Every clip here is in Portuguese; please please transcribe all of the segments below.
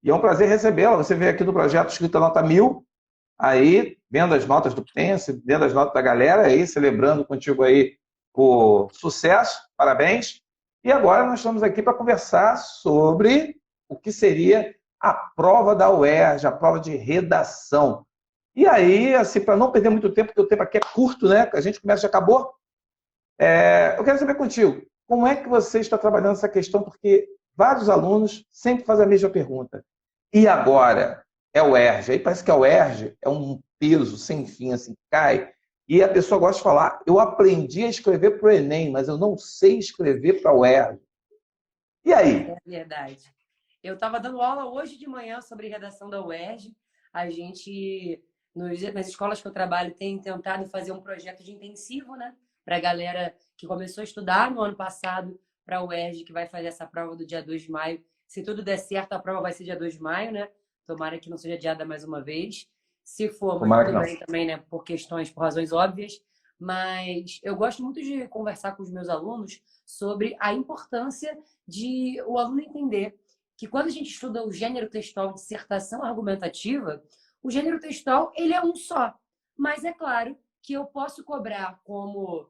E é um prazer recebê-la. Você veio aqui do projeto Escrita Nota 1000, aí, vendo as notas do Pense, vendo as notas da galera, aí, celebrando contigo aí por sucesso, parabéns. E agora nós estamos aqui para conversar sobre o que seria a prova da UERJ, a prova de redação. E aí, assim, para não perder muito tempo, porque o tempo aqui é curto, né? A gente começa, já acabou. Eu quero saber contigo, como é que você está trabalhando essa questão? Porque vários alunos sempre fazem a mesma pergunta. E agora? É o UERJ. Aí parece que a UERJ é um peso sem fim, assim, cai. E a pessoa gosta de falar, eu aprendi a escrever para o Enem, mas eu não sei escrever para o UERJ. E aí? É verdade. Eu estava dando aula hoje de manhã sobre redação da UERJ. A gente, nas escolas que eu trabalho, tem tentado fazer um projeto de intensivo, né? Para a galera que começou a estudar no ano passado para a UERJ, que vai fazer essa prova do dia 2 de maio. Se tudo der certo, a prova vai ser dia 2 de maio, né? Tomara que não seja adiada mais uma vez. Se for, mas Tomara que tudo não. bem também, né? Por razões óbvias. Mas eu gosto muito de conversar com os meus alunos sobre a importância de o aluno entender que quando a gente estuda o gênero textual de dissertação argumentativa, o gênero textual ele é um só. Mas é claro que eu posso cobrar como,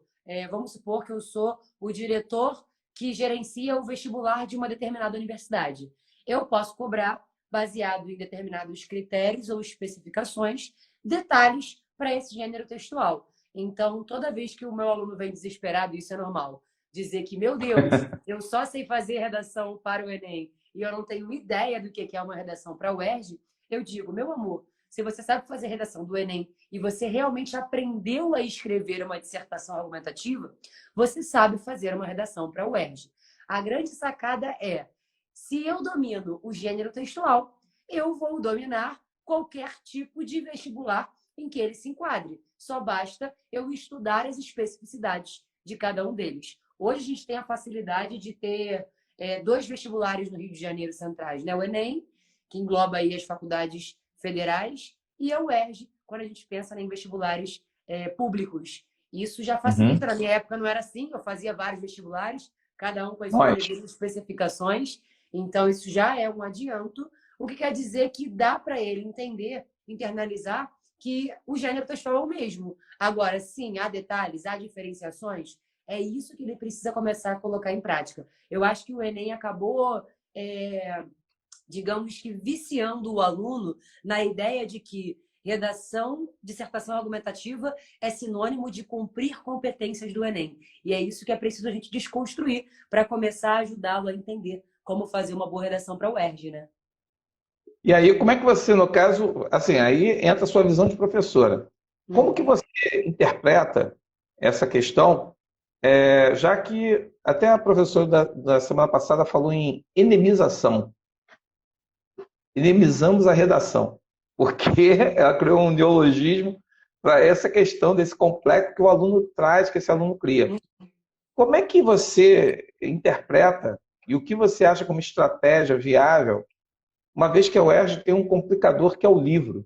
vamos supor que eu sou o diretor que gerencia o vestibular de uma determinada universidade. Eu posso cobrar, baseado em determinados critérios ou especificações, detalhes para esse gênero textual. Então, toda vez que o meu aluno vem desesperado, isso é normal, dizer que, meu Deus, eu só sei fazer redação para o Enem e eu não tenho ideia do que é uma redação para o UERJ, eu digo, meu amor, se você sabe fazer redação do Enem e você realmente aprendeu a escrever uma dissertação argumentativa, você sabe fazer uma redação para o UERJ. A grande sacada é, se eu domino o gênero textual, eu vou dominar qualquer tipo de vestibular em que ele se enquadre. Só basta eu estudar as especificidades de cada um deles. Hoje a gente tem a facilidade de ter dois vestibulares no Rio de Janeiro centrais, né? O Enem, que engloba aí as faculdades federais, e a UERJ, quando a gente pensa em vestibulares públicos. Isso já facilita. Uhum. Na minha época não era assim, eu fazia vários vestibulares, cada um com as suas Ótimo. devidas especificações, então isso já é um adianto, o que quer dizer que dá para ele entender, internalizar, que o gênero textual é o mesmo. Agora, sim, há detalhes, há diferenciações, é isso que ele precisa começar a colocar em prática. Eu acho que o Enem acabou, digamos que, viciando o aluno na ideia de que redação, dissertação argumentativa é sinônimo de cumprir competências do Enem. E é isso que é preciso a gente desconstruir para começar a ajudá-lo a entender como fazer uma boa redação para o UERJ, né? E aí, como é que você, no caso, assim, aí entra a sua visão de professora. Como que Uhum. você interpreta essa questão, já que até a professora da semana passada falou em enemização. Inimizamos a redação, porque ela criou um neologismo para essa questão desse complexo que o aluno traz, que esse aluno cria. Como é que você interpreta e o que você acha como estratégia viável, uma vez que a UERJ tem um complicador que é o livro?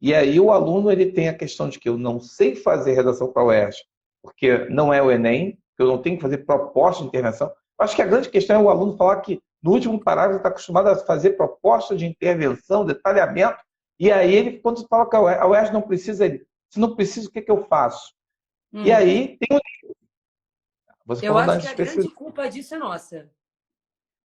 E aí o aluno ele tem a questão de que eu não sei fazer redação para a UERJ, porque não é o Enem, que eu não tenho que fazer proposta de intervenção. Eu acho que a grande questão é o aluno falar que no último parágrafo está acostumado a fazer proposta de intervenção, detalhamento, e aí ele, quando fala que a UERJ não precisa, ele, se não precisa, o que, que eu faço? E Uhum. aí tem você Eu falando acho das que a grande especificidades. culpa disso é nossa.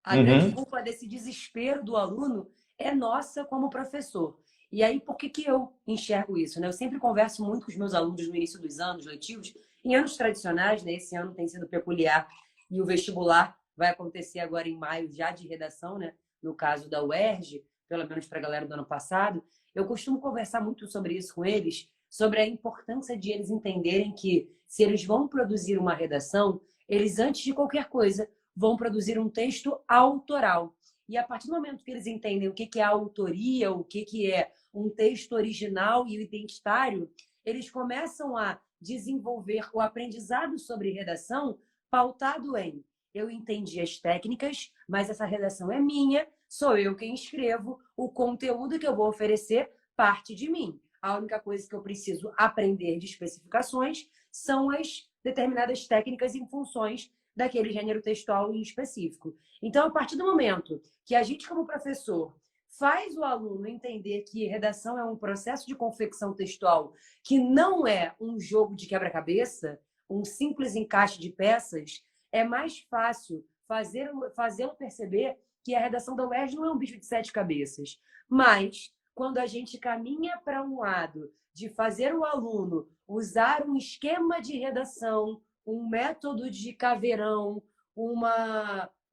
A grande Uhum. culpa desse desespero do aluno é nossa como professor. E aí, por que que eu enxergo isso, né? Eu sempre converso muito com os meus alunos no início dos anos letivos. Em anos tradicionais, né? Esse ano tem sido peculiar e o vestibular vai acontecer agora em maio, já de redação, né? No caso da UERJ, pelo menos para a galera do ano passado. Eu costumo conversar muito sobre isso com eles, sobre a importância de eles entenderem que se eles vão produzir uma redação, eles, antes de qualquer coisa, vão produzir um texto autoral. E a partir do momento que eles entendem o que é a autoria, o que é um texto original e identitário, eles começam a desenvolver o aprendizado sobre redação pautado em eu entendi as técnicas, mas essa redação é minha, sou eu quem escrevo, o conteúdo que eu vou oferecer parte de mim. A única coisa que eu preciso aprender de especificações são as determinadas técnicas em funções daquele gênero textual em específico. Então, a partir do momento que a gente, como professor, faz o aluno entender que redação é um processo de confecção textual que não é um jogo de quebra-cabeça, um simples encaixe de peças, é mais fácil fazê-lo perceber que a redação da UERJ não é um bicho de sete cabeças. Mas, quando a gente caminha para um lado de fazer o aluno usar um esquema de redação, um método de caveirão,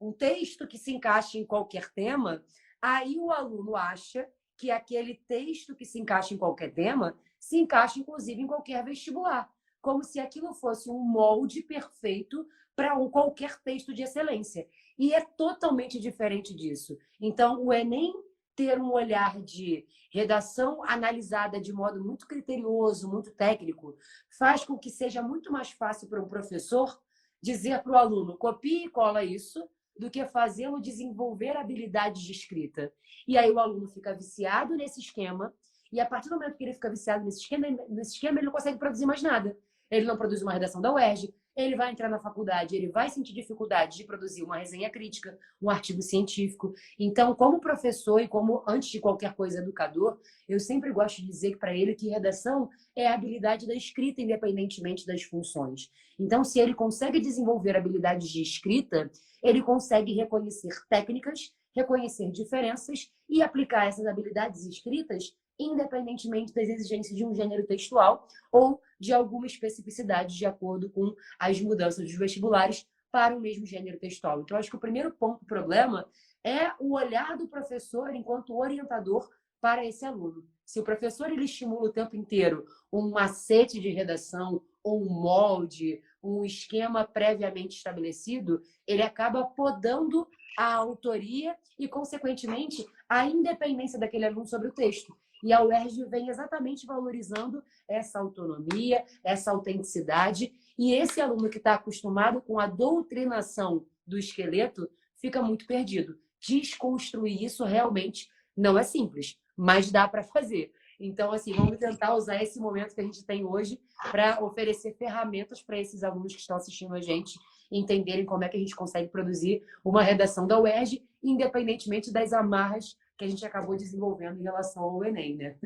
um texto que se encaixe em qualquer tema, aí o aluno acha que aquele texto que se encaixa em qualquer tema se encaixa, inclusive, em qualquer vestibular. Como se aquilo fosse um molde perfeito para qualquer texto de excelência. E é totalmente diferente disso. Então, o Enem ter um olhar de redação analisada de modo muito criterioso, muito técnico, faz com que seja muito mais fácil para um professor dizer para o aluno, copie e cola isso, do que fazê-lo desenvolver habilidades de escrita. E aí o aluno fica viciado nesse esquema, e a partir do momento que ele fica viciado nesse esquema ele não consegue produzir mais nada. Ele não produz uma redação da UERJ, ele vai entrar na faculdade, ele vai sentir dificuldade de produzir uma resenha crítica, um artigo científico. Então, como professor e como, antes de qualquer coisa, educador, eu sempre gosto de dizer para ele que redação é a habilidade da escrita, independentemente das funções. Então, se ele consegue desenvolver habilidades de escrita, ele consegue reconhecer técnicas, reconhecer diferenças e aplicar essas habilidades escritas independentemente das exigências de um gênero textual ou de alguma especificidade de acordo com as mudanças dos vestibulares para o mesmo gênero textual. Então, acho que o primeiro problema é o olhar do professor enquanto orientador para esse aluno. Se o professor ele estimula o tempo inteiro um macete de redação ou um molde, um esquema previamente estabelecido, ele acaba podando a autoria e, consequentemente, a independência daquele aluno sobre o texto. E a UERJ vem exatamente valorizando essa autonomia, essa autenticidade. E esse aluno que está acostumado com a doutrinação do esqueleto fica muito perdido. Desconstruir isso realmente não é simples, mas dá para fazer. Então, assim, vamos tentar usar esse momento que a gente tem hoje para oferecer ferramentas para esses alunos que estão assistindo a gente entenderem como é que a gente consegue produzir uma redação da UERJ, independentemente das amarras que a gente acabou desenvolvendo em relação ao Enem, né?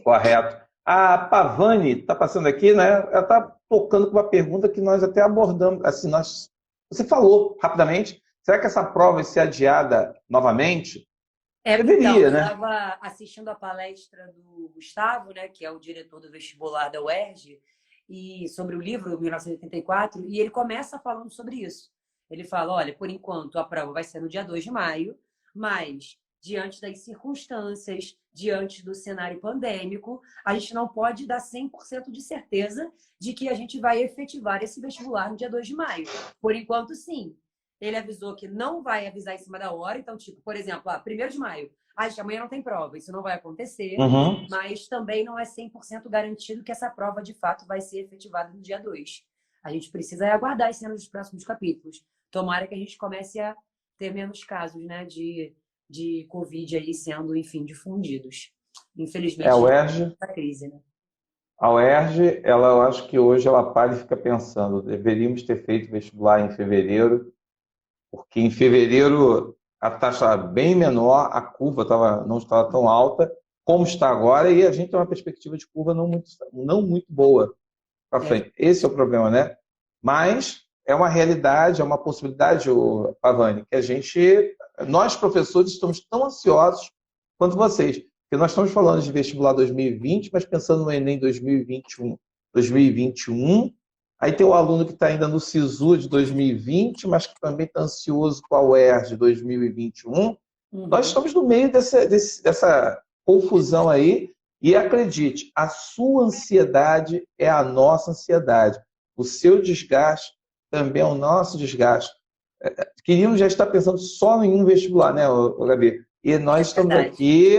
Correto. A Pavani está passando aqui, né? Ela está tocando com uma pergunta que nós até abordamos. Assim, você falou rapidamente. Será que essa prova vai ser adiada novamente? Deveria, então, eu né? estava assistindo a palestra do Gustavo, né, que é o diretor do vestibular da UERJ, e sobre o livro 1984, e ele começa falando sobre isso. Ele fala, olha, por enquanto a prova vai ser no dia 2 de maio, mas diante das circunstâncias, diante do cenário pandêmico, a gente não pode dar 100% de certeza de que a gente vai efetivar esse vestibular no dia 2 de maio. Por enquanto, sim. Ele avisou que não vai avisar em cima da hora. Então, tipo, por exemplo, 1º de maio. Gente, amanhã não tem prova. Isso não vai acontecer. Uhum. Mas também não é 100% garantido que essa prova, de fato, vai ser efetivada no dia 2. A gente precisa aguardar as cenas dos próximos capítulos. Tomara que a gente comece a ter menos casos, né, de Covid aí sendo, enfim, difundidos. Infelizmente, A UERJ, a crise, né? a UERJ, eu acho que hoje ela para e fica pensando, deveríamos ter feito vestibular em fevereiro, porque em fevereiro a taxa era bem menor, a curva não estava tão alta como está agora, e a gente tem uma perspectiva de curva não muito boa para frente. Esse é o problema, né? Mas é uma realidade, é uma possibilidade, Pavani, que nós professores estamos tão ansiosos quanto vocês, porque nós estamos falando de vestibular 2020, mas pensando no Enem 2021. Aí tem o aluno que está ainda no SISU de 2020, mas que também está ansioso com a UERJ de 2021. Nós estamos no meio dessa confusão aí. E acredite, a sua ansiedade é a nossa ansiedade. O seu desgaste também é o nosso desgaste. Queríamos já estar pensando só em um vestibular, né, Gabi? E nós estamos aqui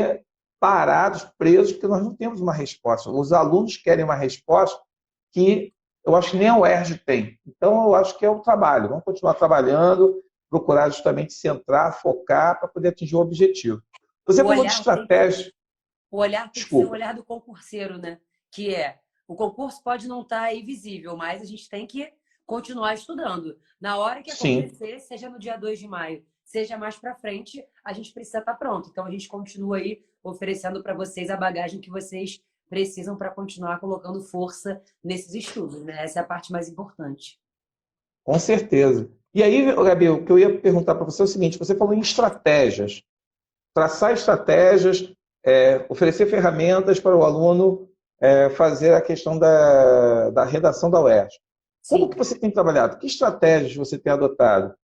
parados, presos, porque nós não temos uma resposta. Os alunos querem uma resposta que eu acho que nem a UERJ tem. Então, eu acho que é um trabalho. Vamos continuar trabalhando, procurar justamente centrar, focar para poder atingir o objetivo. Você falou de estratégia. O olhar tem que ser o olhar do concurseiro, né? Que é, o concurso pode não estar aí visível, mas a gente tem que continuar estudando. Na hora que Sim, acontecer, seja no dia 2 de maio, seja mais para frente, a gente precisa estar pronto. Então, a gente continua aí oferecendo para vocês a bagagem que vocês precisam para continuar colocando força nesses estudos, né? Essa é a parte mais importante. com certeza. E aí, Gabi, o que eu ia perguntar para você é o seguinte: você falou em estratégias, traçar estratégias, oferecer ferramentas para o aluno fazer a questão da redação da UERJ. Como Sim. que você tem trabalhado? Que estratégias você tem adotado?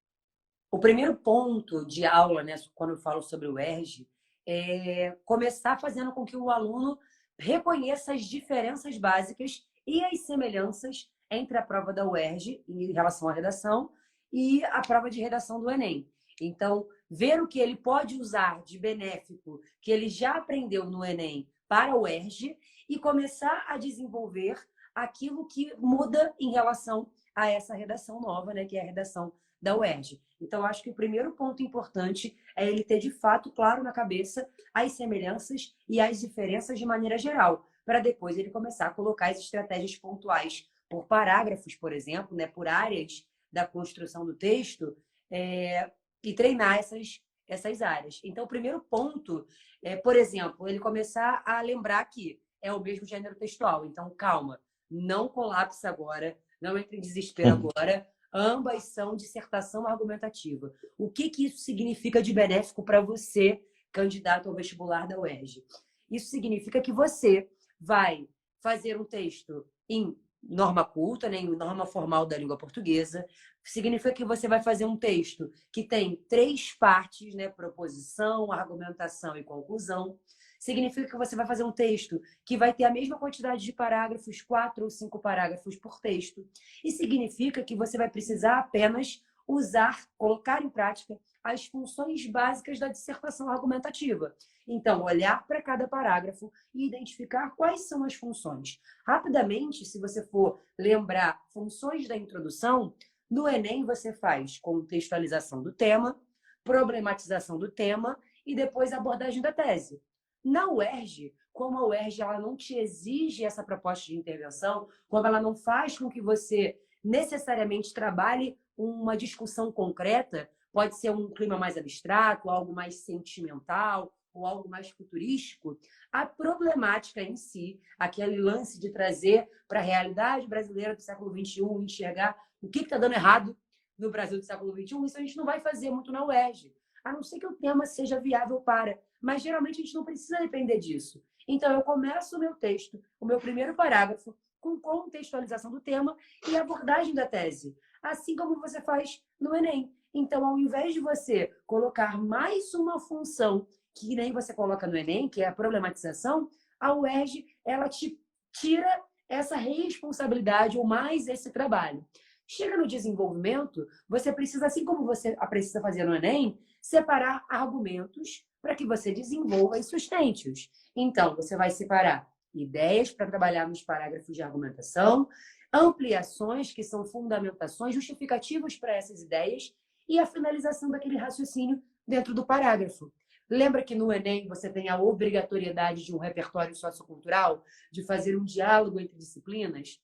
O primeiro ponto de aula, né, quando eu falo sobre o ERG, é começar fazendo com que o aluno reconheça as diferenças básicas e as semelhanças entre a prova da UERJ em relação à redação e a prova de redação do Enem. Então, ver o que ele pode usar de benéfico que ele já aprendeu no Enem para o UERJ e começar a desenvolver aquilo que muda em relação a essa redação nova, né, que é a redação da UERJ. Então, acho que o primeiro ponto importante é ele ter de fato claro na cabeça as semelhanças e as diferenças de maneira geral, para depois ele começar a colocar as estratégias pontuais por parágrafos, por exemplo, né, por áreas da construção do texto, e treinar essas áreas. Então, o primeiro ponto é, por exemplo, ele começar a lembrar que é o mesmo gênero textual. Então, calma, não colapsa agora, não entre em desespero agora. Ambas são dissertação argumentativa. O que isso significa de benéfico para você, candidato ao vestibular da UERJ? Isso significa que você vai fazer um texto em norma culta, né, em norma formal da língua portuguesa. Significa que você vai fazer um texto que tem 3 partes, né, proposição, argumentação e conclusão. Significa que você vai fazer um texto que vai ter a mesma quantidade de parágrafos, 4 ou 5 parágrafos por texto. E significa que você vai precisar apenas usar, colocar em prática as funções básicas da dissertação argumentativa. Então, olhar para cada parágrafo e identificar quais são as funções. Rapidamente, se você for lembrar funções da introdução, no Enem você faz contextualização do tema, problematização do tema e depois abordagem da tese. Na UERJ, como a UERJ ela não te exige essa proposta de intervenção, como ela não faz com que você necessariamente trabalhe uma discussão concreta, pode ser um clima mais abstrato, algo mais sentimental ou algo mais futurístico, a problemática em si, aquele lance de trazer para a realidade brasileira do século XXI, enxergar o que está dando errado no Brasil do século XXI, isso a gente não vai fazer muito na UERJ, a não ser que o tema seja viável para. Mas geralmente a gente não precisa depender disso. Então eu começo o meu texto, o meu primeiro parágrafo, com contextualização do tema e abordagem da tese, assim como você faz no Enem. Então, ao invés de você colocar mais uma função que nem você coloca no Enem, que é a problematização, a UERJ ela te tira essa responsabilidade ou mais esse trabalho. Chega no desenvolvimento, você precisa, assim como você precisa fazer no Enem, separar argumentos para que você desenvolva e sustente-os. Então, você vai separar ideias para trabalhar nos parágrafos de argumentação, ampliações, que são fundamentações, justificativas para essas ideias, e a finalização daquele raciocínio dentro do parágrafo. Lembra que no Enem você tem a obrigatoriedade de um repertório sociocultural, de fazer um diálogo entre disciplinas?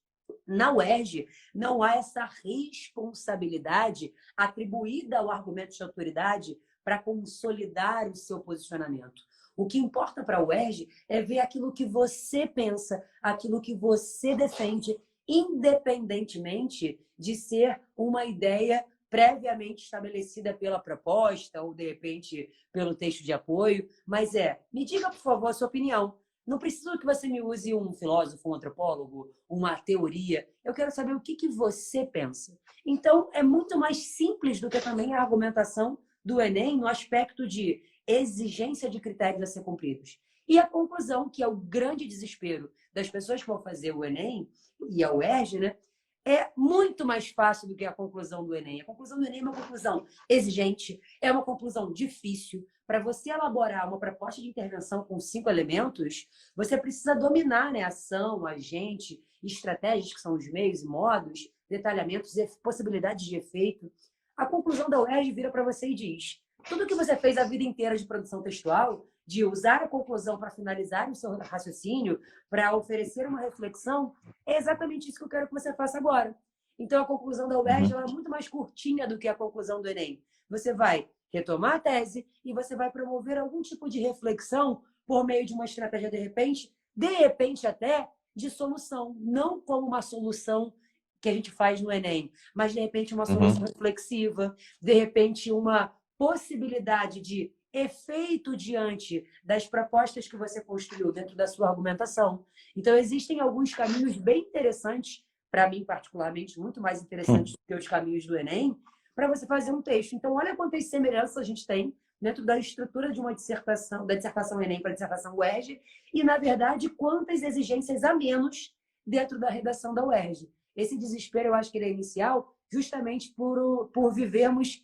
Na UERJ, não há essa responsabilidade atribuída ao argumento de autoridade para consolidar o seu posicionamento. O que importa para a UERJ é ver aquilo que você pensa, aquilo que você defende, independentemente de ser uma ideia previamente estabelecida pela proposta ou, de repente, pelo texto de apoio. Mas me diga, por favor, a sua opinião. Não preciso que você me use um filósofo, um antropólogo, uma teoria. Eu quero saber o que você pensa. Então, é muito mais simples do que também a argumentação do Enem no aspecto de exigência de critérios a ser cumpridos. E a conclusão, que é o grande desespero das pessoas que vão fazer o Enem e a UERJ, né? É muito mais fácil do que a conclusão do Enem. A conclusão do Enem é uma conclusão exigente, é uma conclusão difícil. Para você elaborar uma proposta de intervenção com 5 elementos, você precisa dominar, né, ação, agente, estratégias, que são os meios e modos, detalhamentos e possibilidades de efeito. A conclusão da UERJ vira para você e diz: tudo que você fez a vida inteira de produção textual, de usar a conclusão para finalizar o seu raciocínio, para oferecer uma reflexão, é exatamente isso que eu quero que você faça agora. Então, a conclusão da UERJ ela é muito mais curtinha do que a conclusão do Enem. Você vai retomar a tese e você vai promover algum tipo de reflexão por meio de uma estratégia, de repente até de solução. Não como uma solução que a gente faz no Enem, mas de repente uma solução reflexiva, de repente uma possibilidade de efeito diante das propostas que você construiu dentro da sua argumentação. Então, existem alguns caminhos bem interessantes, para mim, particularmente, muito mais interessantes do que os caminhos do Enem, para você fazer um texto. Então, olha quantas semelhanças a gente tem dentro da estrutura de uma dissertação, da dissertação Enem para a dissertação UERJ, e, na verdade, quantas exigências a menos dentro da redação da UERJ. Esse desespero, eu acho que ele é inicial justamente por vivermos,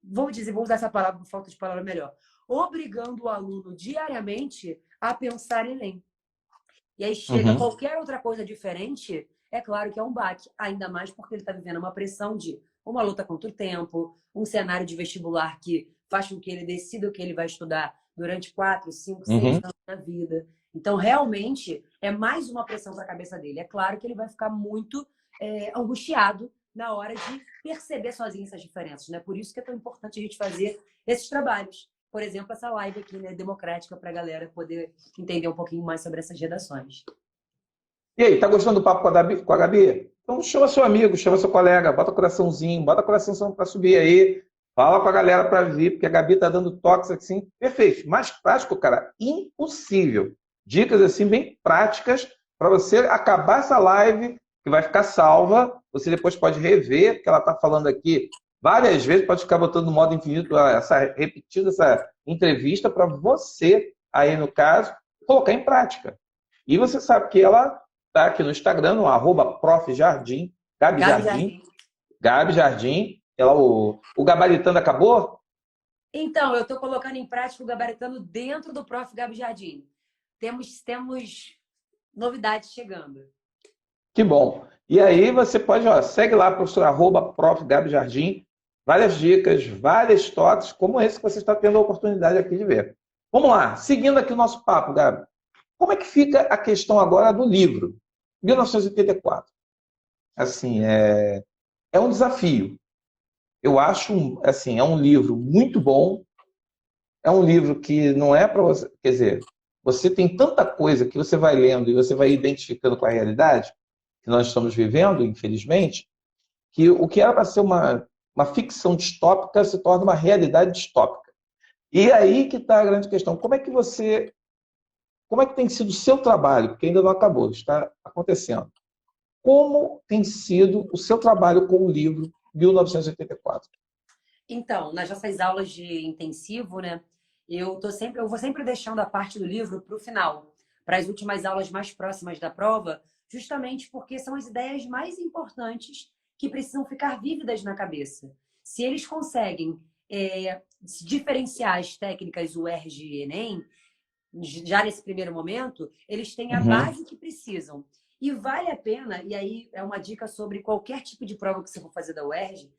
vou usar essa palavra por falta de palavra melhor, obrigando o aluno diariamente a pensar em Enem. E aí chega qualquer outra coisa diferente, é claro que é um baque, ainda mais porque ele está vivendo uma pressão de uma luta contra o tempo, um cenário de vestibular que faz com que ele decida o que ele vai estudar durante 4, 5, 6 anos da vida. Então, realmente, é mais uma pressão para a cabeça dele. É claro que ele vai ficar muito angustiado na hora de perceber sozinho essas diferenças, né? Por isso que é tão importante a gente fazer esses trabalhos. Por exemplo, essa live aqui, né, democrática, para a galera poder entender um pouquinho mais sobre essas redações. E aí, tá gostando do papo com a Gabi? Então chama seu amigo, chama seu colega, bota coraçãozinho, bota coração para subir aí, fala com a galera para vir, porque a Gabi tá dando toques assim, perfeito. Mais prático, cara, impossível. Dicas assim bem práticas para você acabar essa live, que vai ficar salva, você depois pode rever, porque ela tá falando aqui várias vezes, pode ficar botando no modo infinito, repetindo essa entrevista para você, aí no caso, colocar em prática. E você sabe que ela está aqui no Instagram, no @profjardim, Gabi Jardim. Gabi Jardim. Ela, o gabaritando acabou? Então, eu estou colocando em prática o gabaritando dentro do Prof. Gabi Jardim. Temos novidades chegando. Que bom. E aí você pode, segue lá, professor, @Prof. Gabi Jardim. Várias dicas, vários toques, como esse que você está tendo a oportunidade aqui de ver. Vamos lá, seguindo aqui o nosso papo, Gabi. Como é que fica a questão agora do livro? 1984. Assim, é um desafio. Eu acho, assim, é um livro muito bom. É um livro que não é para você... Quer dizer, você tem tanta coisa que você vai lendo e você vai identificando com a realidade que nós estamos vivendo, infelizmente, que o que era para ser uma ficção distópica se torna uma realidade distópica. E aí que está a grande questão. Como é que tem sido o seu trabalho? Porque ainda não acabou, está acontecendo. Como tem sido o seu trabalho com o livro 1984? Então, nas nossas aulas de intensivo, né, eu vou sempre deixando a parte do livro para o final, para as últimas aulas mais próximas da prova, justamente porque são as ideias mais importantes que precisam ficar vívidas na cabeça. Se eles conseguem diferenciar as técnicas UERJ e Enem, já nesse primeiro momento, eles têm a base que precisam. E vale a pena, e aí é uma dica sobre qualquer tipo de prova que você for fazer da UERJ,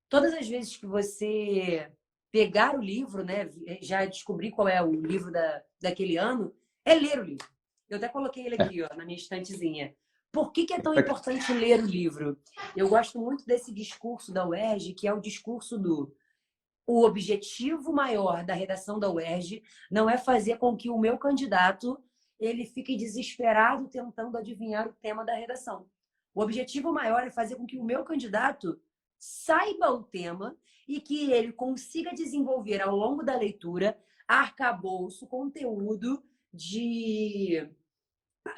todas as vezes que você pegar o livro, né, já descobrir qual é o livro daquele ano, é ler o livro. Eu até coloquei ele aqui, ó, na minha estantezinha. Por que é tão importante ler o livro? Eu gosto muito desse discurso da UERJ, que é o discurso o objetivo maior da redação da UERJ não é fazer com que o meu candidato ele fique desesperado tentando adivinhar o tema da redação. O objetivo maior é fazer com que o meu candidato saiba o tema e que ele consiga desenvolver ao longo da leitura arcabouço, conteúdo de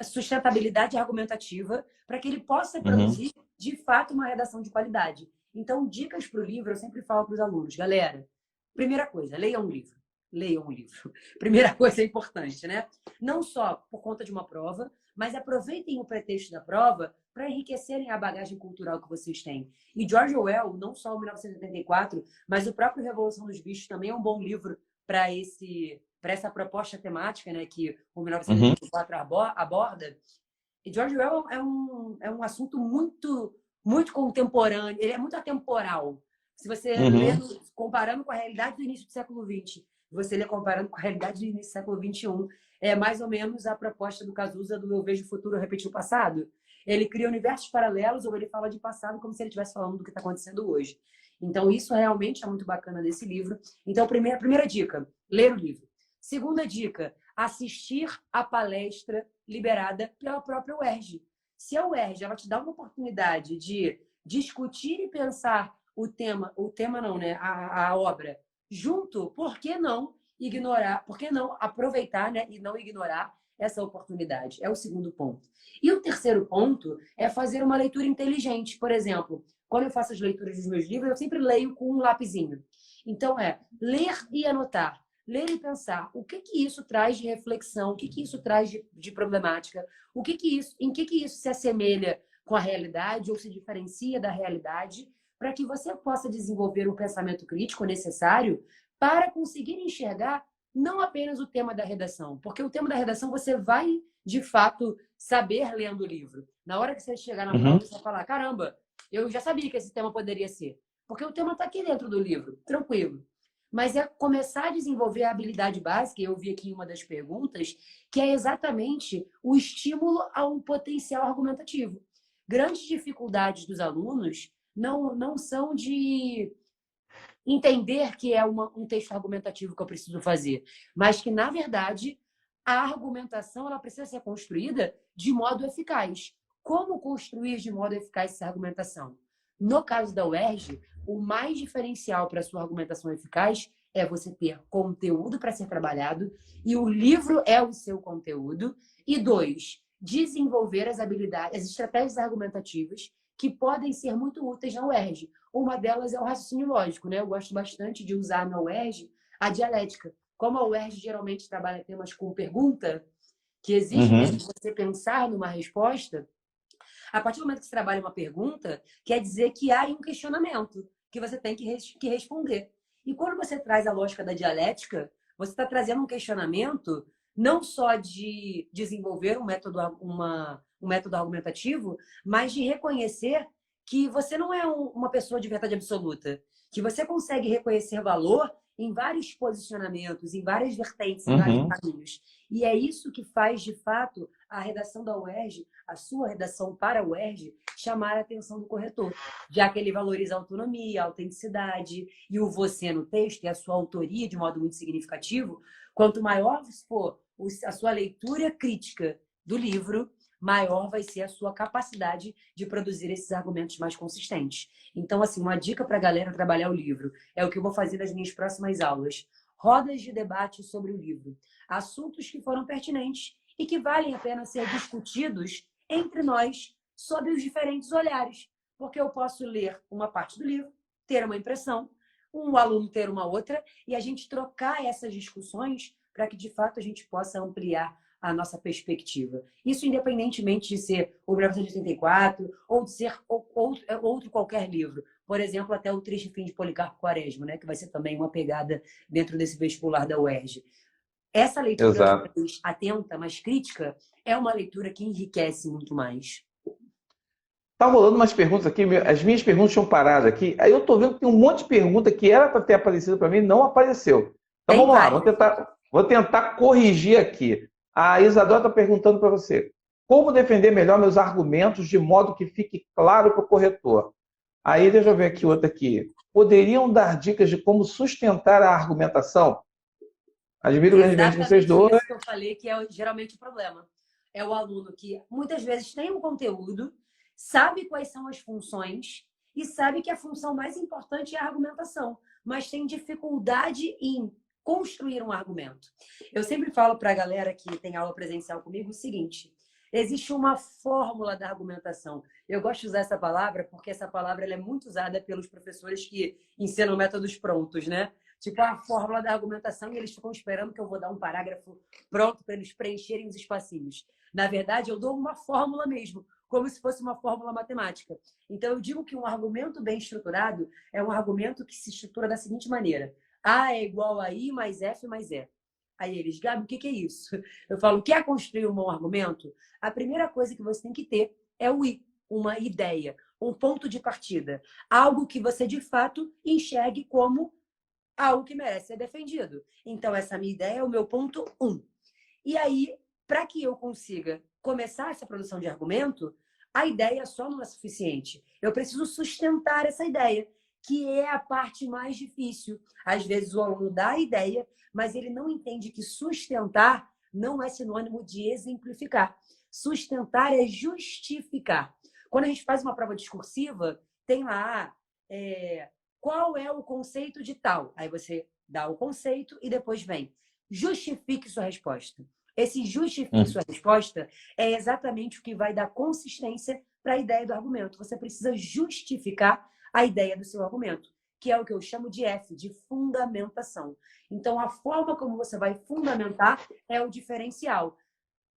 sustentabilidade argumentativa para que ele possa produzir, de fato, uma redação de qualidade. Então, dicas para o livro, eu sempre falo para os alunos. Galera, primeira coisa, leiam um livro. Leiam um livro. Primeira coisa importante, né? Não só por conta de uma prova, mas aproveitem o pretexto da prova para enriquecerem a bagagem cultural que vocês têm. E George Orwell, não só o 1984, mas o próprio Revolução dos Bichos também é um bom livro para essa proposta temática, né, que o 1984 aborda. E George Orwell é um assunto muito, muito contemporâneo, ele é muito atemporal. Se você lê comparando com a realidade do início do século XX, você lê comparando com a realidade do início do século XXI, é mais ou menos a proposta do Cazuza do Eu Vejo o Futuro, eu Repeti o Passado. Ele cria universos paralelos ou ele fala de passado como se ele estivesse falando do que está acontecendo hoje. Então, isso realmente é muito bacana desse livro. Então, primeira dica, ler o livro. Segunda dica, assistir a palestra liberada pela própria UERJ. Se a UERJ ela te dá uma oportunidade de discutir e pensar o tema não, né? A obra junto, por que não ignorar, por que não aproveitar, né? E não ignorar essa oportunidade? É o segundo ponto. E o terceiro ponto é fazer uma leitura inteligente. Por exemplo, quando eu faço as leituras dos meus livros, eu sempre leio com um lapisinho. Então, ler e anotar. Ler e pensar o que isso traz de reflexão, o que isso traz de problemática, em que isso se assemelha com a realidade ou se diferencia da realidade, para que você possa desenvolver o pensamento crítico necessário para conseguir enxergar não apenas o tema da redação, porque o tema da redação você vai, de fato, saber lendo o livro. Na hora que você chegar na prova, você vai falar, caramba, eu já sabia que esse tema poderia ser, porque o tema está aqui dentro do livro, tranquilo. Mas é começar a desenvolver a habilidade básica, eu vi aqui em uma das perguntas, que é exatamente o estímulo ao potencial argumentativo. Grandes dificuldades dos alunos não são de entender que é um texto argumentativo que eu preciso fazer, mas que, na verdade, a argumentação ela precisa ser construída de modo eficaz. Como construir de modo eficaz essa argumentação? No caso da UERJ, o mais diferencial para a sua argumentação eficaz é você ter conteúdo para ser trabalhado, e o livro é o seu conteúdo. E 2, desenvolver as habilidades, as estratégias argumentativas que podem ser muito úteis na UERJ. Uma delas é o raciocínio lógico, né? Eu gosto bastante de usar na UERJ a dialética. Como a UERJ geralmente trabalha temas com pergunta, que exige mesmo você pensar numa resposta, a partir do momento que você trabalha uma pergunta, quer dizer que há um questionamento que você tem que responder. E quando você traz a lógica da dialética, você está trazendo um questionamento não só de desenvolver um método argumentativo, mas de reconhecer que você não é uma pessoa de verdade absoluta, que você consegue reconhecer valor em vários posicionamentos, em várias vertentes, em vários caminhos. E é isso que faz, de fato, a redação da UERJ, a sua redação para a UERJ, chamar a atenção do corretor, já que ele valoriza a autonomia, a autenticidade e o você no texto e a sua autoria de modo muito significativo. Quanto maior for a sua leitura crítica do livro, maior vai ser a sua capacidade de produzir esses argumentos mais consistentes. Então, assim, uma dica para a galera trabalhar o livro é o que eu vou fazer nas minhas próximas aulas. Rodas de debate sobre o livro. Assuntos que foram pertinentes e que valem a pena ser discutidos entre nós sobre os diferentes olhares. Porque eu posso ler uma parte do livro, ter uma impressão, um aluno ter uma outra, e a gente trocar essas discussões para que, de fato, a gente possa ampliar a nossa perspectiva. Isso independentemente de ser o 1984 ou de ser outro qualquer livro. Por exemplo, até o Triste Fim de Policarpo Quaresma, né? Que vai ser também uma pegada dentro desse vestibular da UERJ. Essa leitura mais atenta, mais crítica, é uma leitura que enriquece muito mais. Tá rolando umas perguntas aqui, as minhas perguntas estão paradas aqui. Aí eu tô vendo que tem um monte de pergunta que era para ter aparecido para mim e não apareceu. Então vamos lá, vou tentar corrigir aqui. A Isadora está perguntando para você: como defender melhor meus argumentos de modo que fique claro para o corretor? Aí deixa eu ver aqui outra aqui. Poderiam dar dicas de como sustentar a argumentação? Admiro grandemente vocês dois. Isso que eu falei que é geralmente o problema. É o aluno que muitas vezes tem um conteúdo, sabe quais são as funções e sabe que a função mais importante é a argumentação, mas tem dificuldade em construir um argumento. Eu sempre falo para a galera que tem aula presencial comigo o seguinte: existe uma fórmula da argumentação. Eu gosto de usar essa palavra porque essa palavra ela é muito usada pelos professores que ensinam métodos prontos, né? Tipo, a fórmula da argumentação, e eles ficam esperando que eu vou dar um parágrafo pronto para eles preencherem os espacinhos. Na verdade, eu dou uma fórmula mesmo, como se fosse uma fórmula matemática. Então, eu digo que um argumento bem estruturado é um argumento que se estrutura da seguinte maneira: A é igual a I mais F mais E. Aí eles, Gabi, o que é isso? Eu falo, quer construir um bom argumento? A primeira coisa que você tem que ter é o I, uma ideia, um ponto de partida. Algo que você, de fato, enxergue como algo que merece ser defendido. Então, essa minha ideia é o meu ponto 1. E aí, para que eu consiga começar essa produção de argumento, A ideia só não é suficiente. Eu preciso sustentar essa ideia, que é a parte mais difícil. Às vezes o aluno dá a ideia, mas ele não entende que sustentar não é sinônimo de exemplificar. Sustentar é justificar. Quando a gente faz uma prova discursiva, tem lá qual é o conceito de tal. Aí você dá o conceito e depois vem justifique sua resposta. Esse justifique sua resposta é exatamente o que vai dar consistência para a ideia do argumento. Você precisa justificar a ideia do seu argumento, que é o que eu chamo de F, de fundamentação. Então, a forma como você vai fundamentar é o diferencial.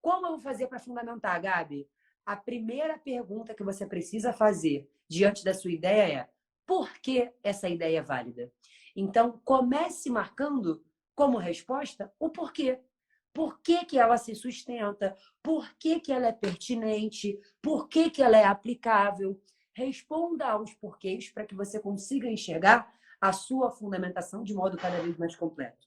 Como eu vou fazer para fundamentar, Gabi? A primeira pergunta que você precisa fazer diante da sua ideia é: por que essa ideia é válida? Então, comece marcando como resposta o porquê. Por que que ela se sustenta? Por que que ela é pertinente? Por que que ela é aplicável? Responda aos porquês para que você consiga enxergar a sua fundamentação de modo cada vez mais completo.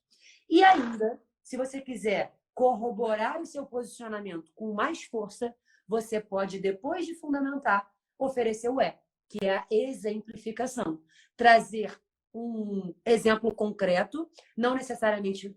E ainda, se você quiser corroborar o seu posicionamento com mais força, você pode, depois de fundamentar, oferecer o E, que é a exemplificação. Trazer um exemplo concreto, não necessariamente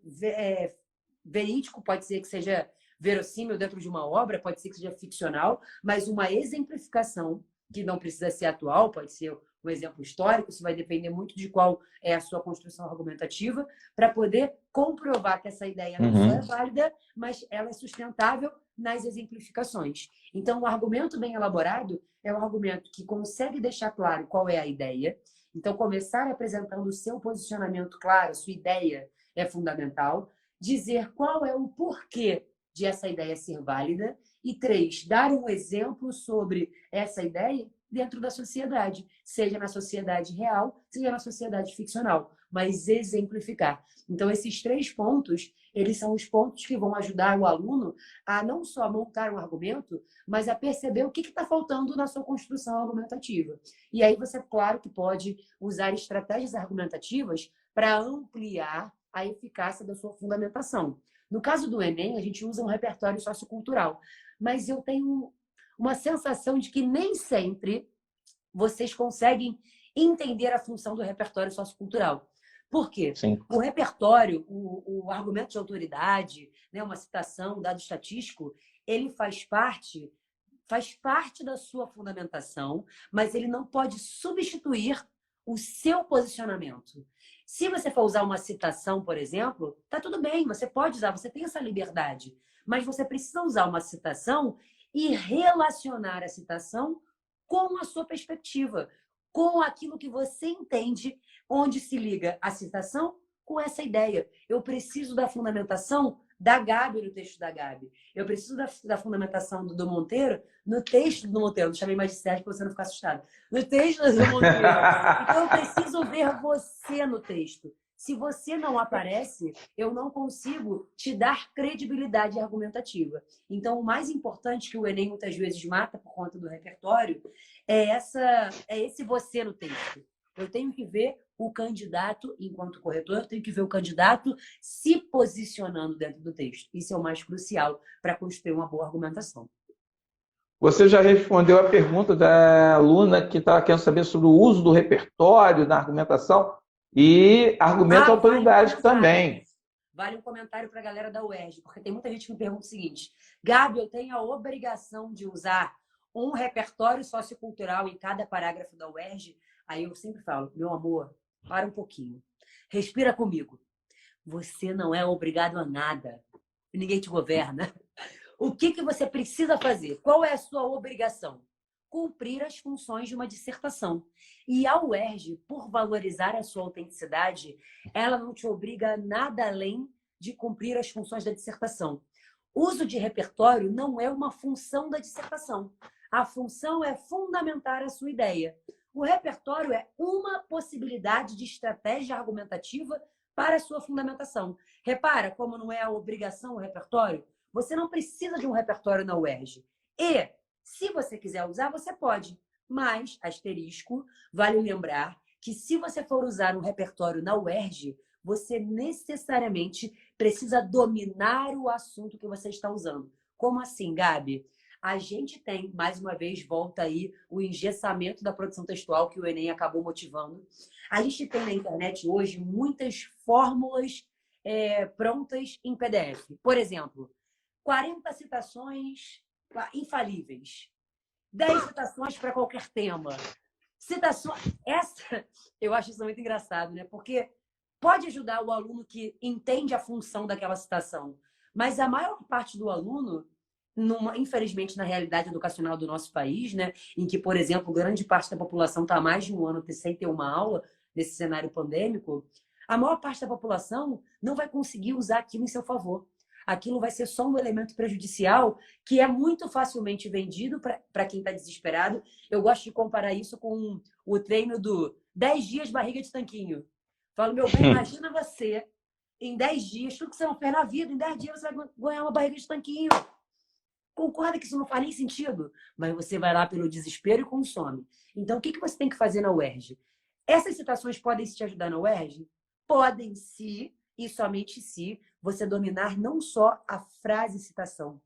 verídico, pode ser que seja verossímil dentro de uma obra, pode ser que seja ficcional, mas uma exemplificação que não precisa ser atual, pode ser um exemplo histórico, isso vai depender muito de qual é a sua construção argumentativa, para poder comprovar que essa ideia não só é válida, mas ela é sustentável nas exemplificações. Então, um argumento bem elaborado é um argumento que consegue deixar claro qual é a ideia. Então, começar apresentando o seu posicionamento claro, sua ideia é fundamental. Dizer qual é o porquê de essa ideia ser válida. E 3, dar um exemplo sobre essa ideia dentro da sociedade, seja na sociedade real, seja na sociedade ficcional, mas exemplificar. Então, esses 3 pontos, eles são os pontos que vão ajudar o aluno a não só montar um argumento, mas a perceber o que está faltando na sua construção argumentativa. E aí você, claro, que pode usar estratégias argumentativas para ampliar a eficácia da sua fundamentação. No caso do Enem, a gente usa um repertório sociocultural, mas eu tenho uma sensação de que nem sempre vocês conseguem entender a função do repertório sociocultural. Por quê? Sim. O repertório, o argumento de autoridade, né, uma citação, um dado estatístico, ele faz parte da sua fundamentação, mas ele não pode substituir o seu posicionamento. Se você for usar uma citação, por exemplo, tá tudo bem, você pode usar, você tem essa liberdade, mas você precisa usar uma citação e relacionar a citação com a sua perspectiva, com aquilo que você entende, onde se liga a citação com essa ideia. Eu preciso da fundamentação da Gabi no texto da Gabi. Eu preciso da fundamentação do Monteiro no texto do Monteiro. Não chamei mais de Sérgio para você não ficar assustado. No texto do Monteiro. Então, eu preciso ver você no texto. Se você não aparece, eu não consigo te dar credibilidade argumentativa. Então, o mais importante que o Enem muitas vezes mata por conta do repertório é esse você no texto. Eu tenho que ver o candidato, enquanto corretor, eu tenho que ver o candidato se posicionando dentro do texto. Isso é o mais crucial para construir uma boa argumentação. Você já respondeu a pergunta da aluna que estava querendo saber sobre o uso do repertório na argumentação e argumento autoridade também. Vale um comentário para a galera da UERJ, porque tem muita gente que me pergunta o seguinte: Gabi, eu tenho a obrigação de usar um repertório sociocultural em cada parágrafo da UERJ? Aí eu sempre falo, meu amor, para um pouquinho. Respira comigo. Você não é obrigado a nada. Ninguém te governa. O que você precisa fazer? Qual é a sua obrigação? Cumprir as funções de uma dissertação. E a UERJ, por valorizar a sua autenticidade, ela não te obriga a nada além de cumprir as funções da dissertação. Uso de repertório não é uma função da dissertação. A função é fundamentar a sua ideia. O repertório é uma possibilidade de estratégia argumentativa para a sua fundamentação. Repara como não é a obrigação o repertório? Você não precisa de um repertório na UERJ. E, se você quiser usar, você pode. Mas, asterisco, vale lembrar que se você for usar um repertório na UERJ, você necessariamente precisa dominar o assunto que você está usando. Como assim, Gabi? A gente tem, mais uma vez, volta aí o engessamento da produção textual que o Enem acabou motivando. A gente tem na internet hoje muitas fórmulas prontas em PDF. Por exemplo, 40 citações infalíveis, 10 citações para qualquer tema. Citações. Essa, eu acho isso muito engraçado, né? Porque pode ajudar o aluno que entende a função daquela citação, mas a maior parte do aluno, infelizmente, na realidade educacional do nosso país, né, em que, por exemplo, grande parte da população está há mais de um ano sem ter uma aula, nesse cenário pandêmico, a maior parte da população não vai conseguir usar aquilo em seu favor. Aquilo vai ser só um elemento prejudicial que é muito facilmente vendido para quem está desesperado. Eu gosto de comparar isso com o treino do 10 dias barriga de tanquinho. Falo, meu bem, imagina você, em 10 dias, tudo que você não fez na vida, em 10 dias você vai ganhar uma barriga de tanquinho. Concorda que isso não faz nem sentido? Mas você vai lá pelo desespero e consome. Então, o que você tem que fazer na UERJ? Essas citações podem te ajudar na UERJ? Podem, se e somente se você dominar não só a frase citação,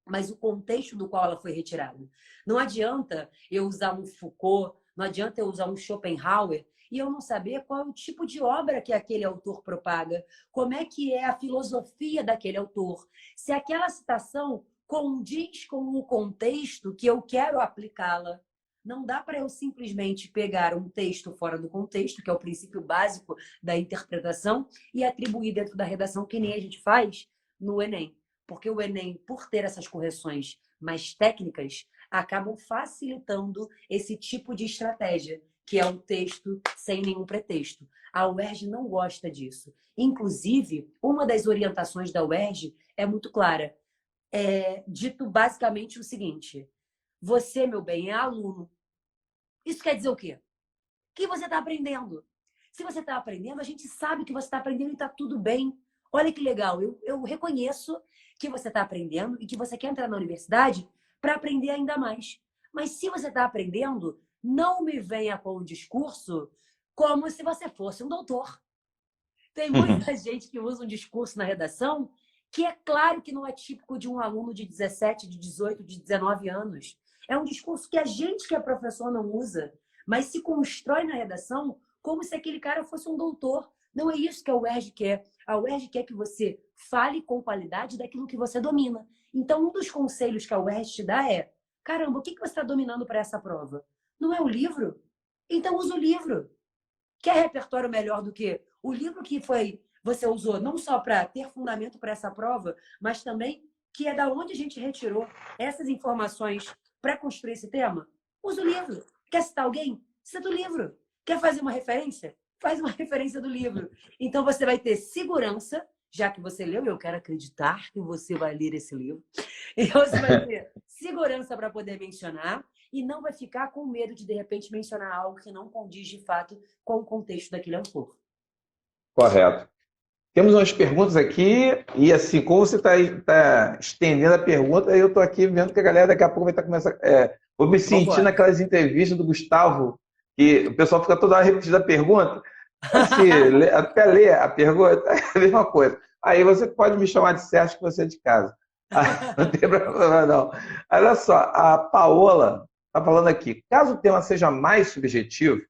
mas o contexto do qual ela foi retirada. Não adianta eu usar um Foucault, não adianta eu usar um Schopenhauer e eu não saber qual é o tipo de obra que aquele autor propaga, como é que é a filosofia daquele autor. Se aquela citação condiz com o contexto que eu quero aplicá-la. Não dá para eu simplesmente pegar um texto fora do contexto, que é o princípio básico da interpretação, e atribuir dentro da redação, que nem a gente faz no Enem. Porque o Enem, por ter essas correções mais técnicas, acabam facilitando esse tipo de estratégia, que é um texto sem nenhum pretexto. A UERJ não gosta disso. Inclusive, uma das orientações da UERJ é muito clara. É dito basicamente o seguinte: você, meu bem, é aluno. Isso quer dizer o quê? Que você está aprendendo. Se você está aprendendo, a gente sabe que você está aprendendo e está tudo bem. Olha que legal, eu reconheço que você está aprendendo e que você quer entrar na universidade para aprender ainda mais. Mas se você está aprendendo, não me venha com um discurso como se você fosse um doutor. Tem muita gente que usa um discurso na redação que é claro que não é típico de um aluno de 17, de 18, de 19 anos. É um discurso que a gente que é professor não usa, mas se constrói na redação como se aquele cara fosse um doutor. Não é isso que a UERJ quer. A UERJ quer que você fale com qualidade daquilo que você domina. Então, um dos conselhos que a UERJ te dá é: caramba, o que você está dominando para essa prova? Não é o livro? Então, usa o livro. Quer repertório melhor do que o livro que você usou não só para ter fundamento para essa prova, mas também que é da onde a gente retirou essas informações para construir esse tema? Usa o livro. Quer citar alguém? Cita o livro. Quer fazer uma referência? Faz uma referência do livro. Então você vai ter segurança, já que você leu, eu quero acreditar que você vai ler esse livro. Então você vai ter segurança para poder mencionar e não vai ficar com medo de repente, mencionar algo que não condiz, de fato, com o contexto daquele autor. Correto. Temos umas perguntas aqui, e assim, como você está estendendo a pergunta, eu estou aqui vendo que a galera daqui a pouco vai estar começando. Vou me sentir naquelas entrevistas do Gustavo, que o pessoal fica toda hora repetindo a pergunta. Assim, até ler a pergunta, é a mesma coisa. Aí você pode me chamar de Sérgio, que você é de casa. Não tem problema, não. Olha só, a Paola está falando aqui. Caso o tema seja mais subjetivo,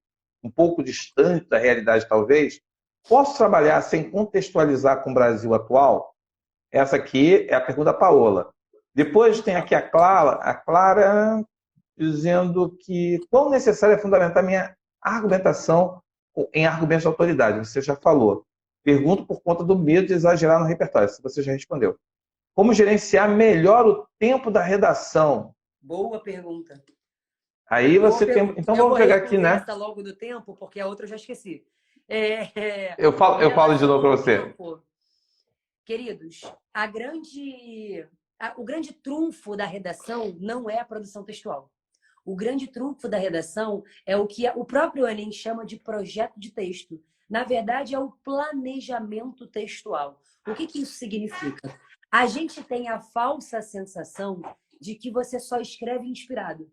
um pouco distante da realidade, talvez, posso trabalhar sem contextualizar com o Brasil atual? Essa aqui é a pergunta da Paola. Depois tem aqui a Clara dizendo que quão necessário é fundamentar minha argumentação em argumentos de autoridade. Você já falou. Pergunto por conta do medo de exagerar no repertório. Se você já respondeu. Como gerenciar melhor o tempo da redação? Boa pergunta. Aí você tem. Então vamos pegar aqui, né? Essa logo do tempo, porque a outra eu já esqueci. Eu falo de novo para você. Tempo. Queridos, o grande trunfo da redação não é a produção textual. O grande trunfo da redação é o que o próprio Enem chama de projeto de texto. Na verdade, é o planejamento textual. O que isso significa? A gente tem a falsa sensação de que você só escreve inspirado.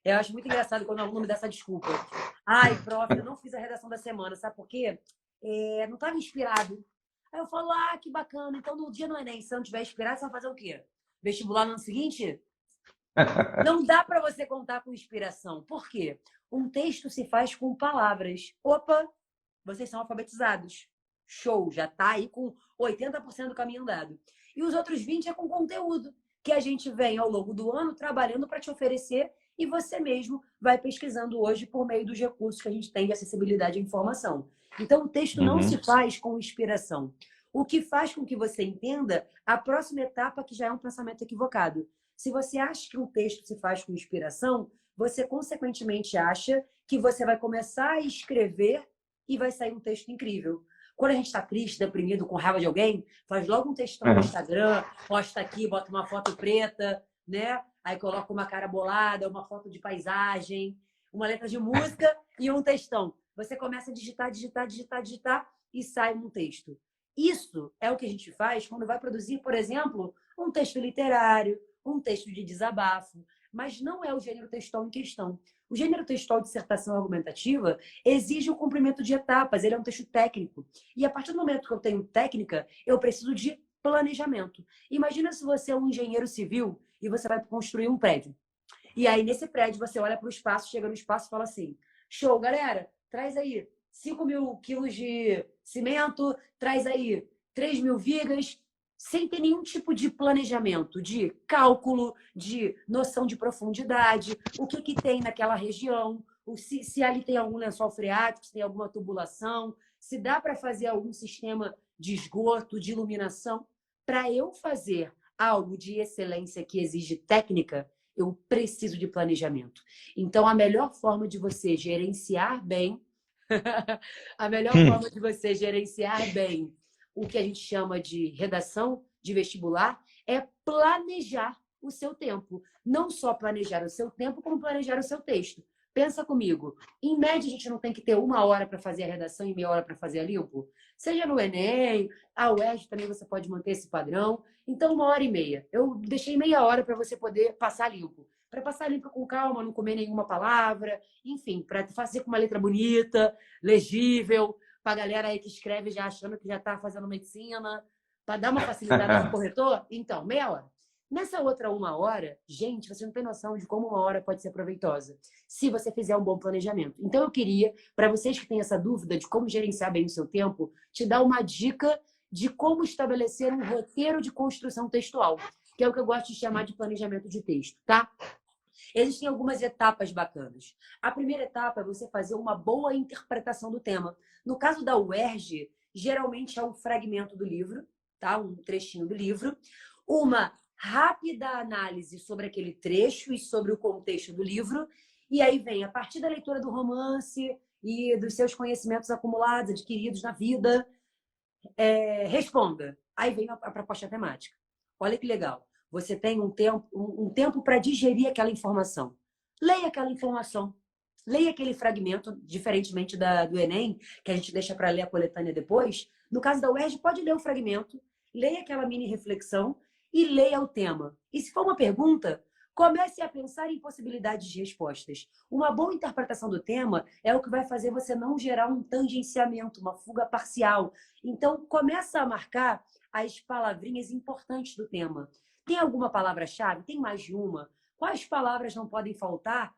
Eu acho muito engraçado quando o aluno me dá essa desculpa. Ai, prof, eu não fiz a redação da semana, sabe por quê? Não estava inspirado. Aí eu falo, que bacana. Então, no dia do Enem, se eu não estiver inspirado, você vai fazer o quê? Vestibular no ano seguinte? Não dá para você contar com inspiração. Por quê? Um texto se faz com palavras. Opa, vocês são alfabetizados. Show, já está aí com 80% do caminho andado. E os outros 20% é com conteúdo, que a gente vem ao longo do ano trabalhando para te oferecer e você mesmo vai pesquisando hoje por meio dos recursos que a gente tem de acessibilidade à informação. Então, o texto não se faz com inspiração. O que faz com que você entenda a próxima etapa, que já é um pensamento equivocado. Se você acha que um texto se faz com inspiração, você, consequentemente, acha que você vai começar a escrever e vai sair um texto incrível. Quando a gente está triste, deprimido, com raiva de alguém, faz logo um textão no Instagram, posta aqui, bota uma foto preta, né? Aí coloca uma cara bolada, uma foto de paisagem, uma letra de música e um textão. Você começa a digitar, digitar, digitar, digitar e sai um texto. Isso é o que a gente faz quando vai produzir, por exemplo, um texto literário, um texto de desabafo, mas não é o gênero textual em questão. O gênero textual de dissertação argumentativa exige o cumprimento de etapas, ele é um texto técnico. E a partir do momento que eu tenho técnica, eu preciso de planejamento. Imagina se você é um engenheiro civil e você vai construir um prédio. E aí, nesse prédio, você olha para o espaço, chega no espaço e fala assim, show, galera, traz aí 5.000 quilos de cimento, traz aí 3.000 vigas, sem ter nenhum tipo de planejamento, de cálculo, de noção de profundidade, o que tem naquela região, se ali tem algum lençol freático, se tem alguma tubulação, se dá para fazer algum sistema de esgoto, de iluminação. Para eu fazer algo de excelência que exige técnica, eu preciso de planejamento. Então, a melhor forma de você gerenciar bem a melhor forma de você gerenciar bem o que a gente chama de redação de vestibular é planejar o seu tempo. Não só planejar o seu tempo, como planejar o seu texto. Pensa comigo, em média a gente não tem que ter 1 hora para fazer a redação e meia hora para fazer a limpo? Seja no Enem, a UERJ também você pode manter esse padrão. Então, 1 hora e meia. Eu deixei meia hora para você poder passar limpo. Para passar limpo com calma, não comer nenhuma palavra, enfim, para fazer com uma letra bonita, legível, para a galera aí que escreve já achando que já está fazendo medicina, para dar uma facilidade no corretor. Então, meia hora. Nessa outra 1 hora, gente, você não tem noção de como 1 hora pode ser proveitosa, se você fizer um bom planejamento. Então, eu queria, para vocês que têm essa dúvida de como gerenciar bem o seu tempo, te dar uma dica de como estabelecer um roteiro de construção textual, que é o que eu gosto de chamar de planejamento de texto, tá? Existem algumas etapas bacanas. A primeira etapa é você fazer uma boa interpretação do tema. No caso da UERJ, geralmente é um fragmento do livro, tá? Um trechinho do livro, uma rápida análise sobre aquele trecho e sobre o contexto do livro, e aí vem, a partir da leitura do romance e dos seus conhecimentos acumulados, adquiridos na vida, responda. Aí vem a proposta temática. Olha que legal. Você tem um tempo para digerir aquela informação. Leia aquela informação. Leia aquele fragmento, diferentemente do Enem, que a gente deixa para ler a coletânea depois. No caso da UERJ, pode ler o fragmento, leia aquela mini reflexão e leia o tema. E se for uma pergunta, comece a pensar em possibilidades de respostas. Uma boa interpretação do tema é o que vai fazer você não gerar um tangenciamento, uma fuga parcial. Então, começa a marcar as palavrinhas importantes do tema. Tem alguma palavra-chave? Tem mais de uma? Quais palavras não podem faltar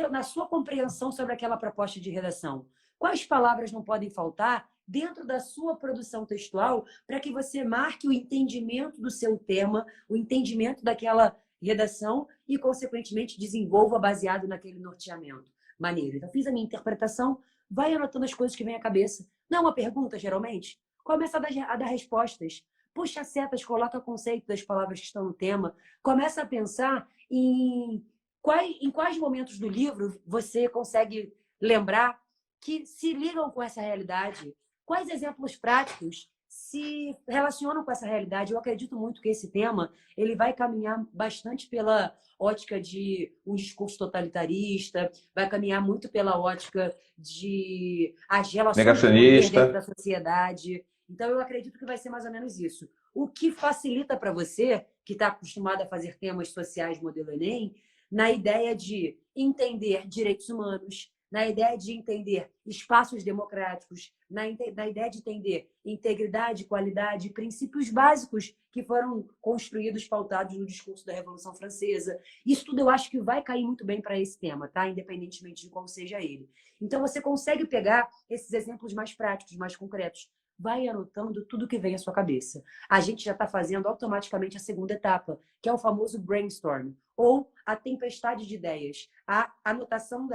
na sua compreensão sobre aquela proposta de redação? Quais palavras não podem faltar dentro da sua produção textual para que você marque o entendimento do seu tema, o entendimento daquela redação e, consequentemente, desenvolva baseado naquele norteamento? Maneiro. Então, fiz a minha interpretação, vai anotando as coisas que vêm à cabeça. Não é uma pergunta, geralmente? Começa a dar respostas. Puxa setas, coloca conceito das palavras que estão no tema. Começa a pensar em quais momentos do livro você consegue lembrar que se ligam com essa realidade. Quais exemplos práticos se relacionam com essa realidade? Eu acredito muito que esse tema ele vai caminhar bastante pela ótica de um discurso totalitarista, vai caminhar muito pela ótica de as relações de poder dentro da sociedade. Então, eu acredito que vai ser mais ou menos isso. O que facilita para você, que está acostumado a fazer temas sociais modelo Enem, na ideia de entender direitos humanos, na ideia de entender espaços democráticos, na ideia de entender integridade, qualidade, princípios básicos que foram construídos, pautados no discurso da Revolução Francesa. Isso tudo eu acho que vai cair muito bem para esse tema, tá? Independentemente de qual seja ele. Então, você consegue pegar esses exemplos mais práticos, mais concretos. Vai anotando tudo que vem à sua cabeça. A gente já está fazendo automaticamente a segunda etapa, que é o famoso brainstorm, ou a tempestade de ideias, a anotação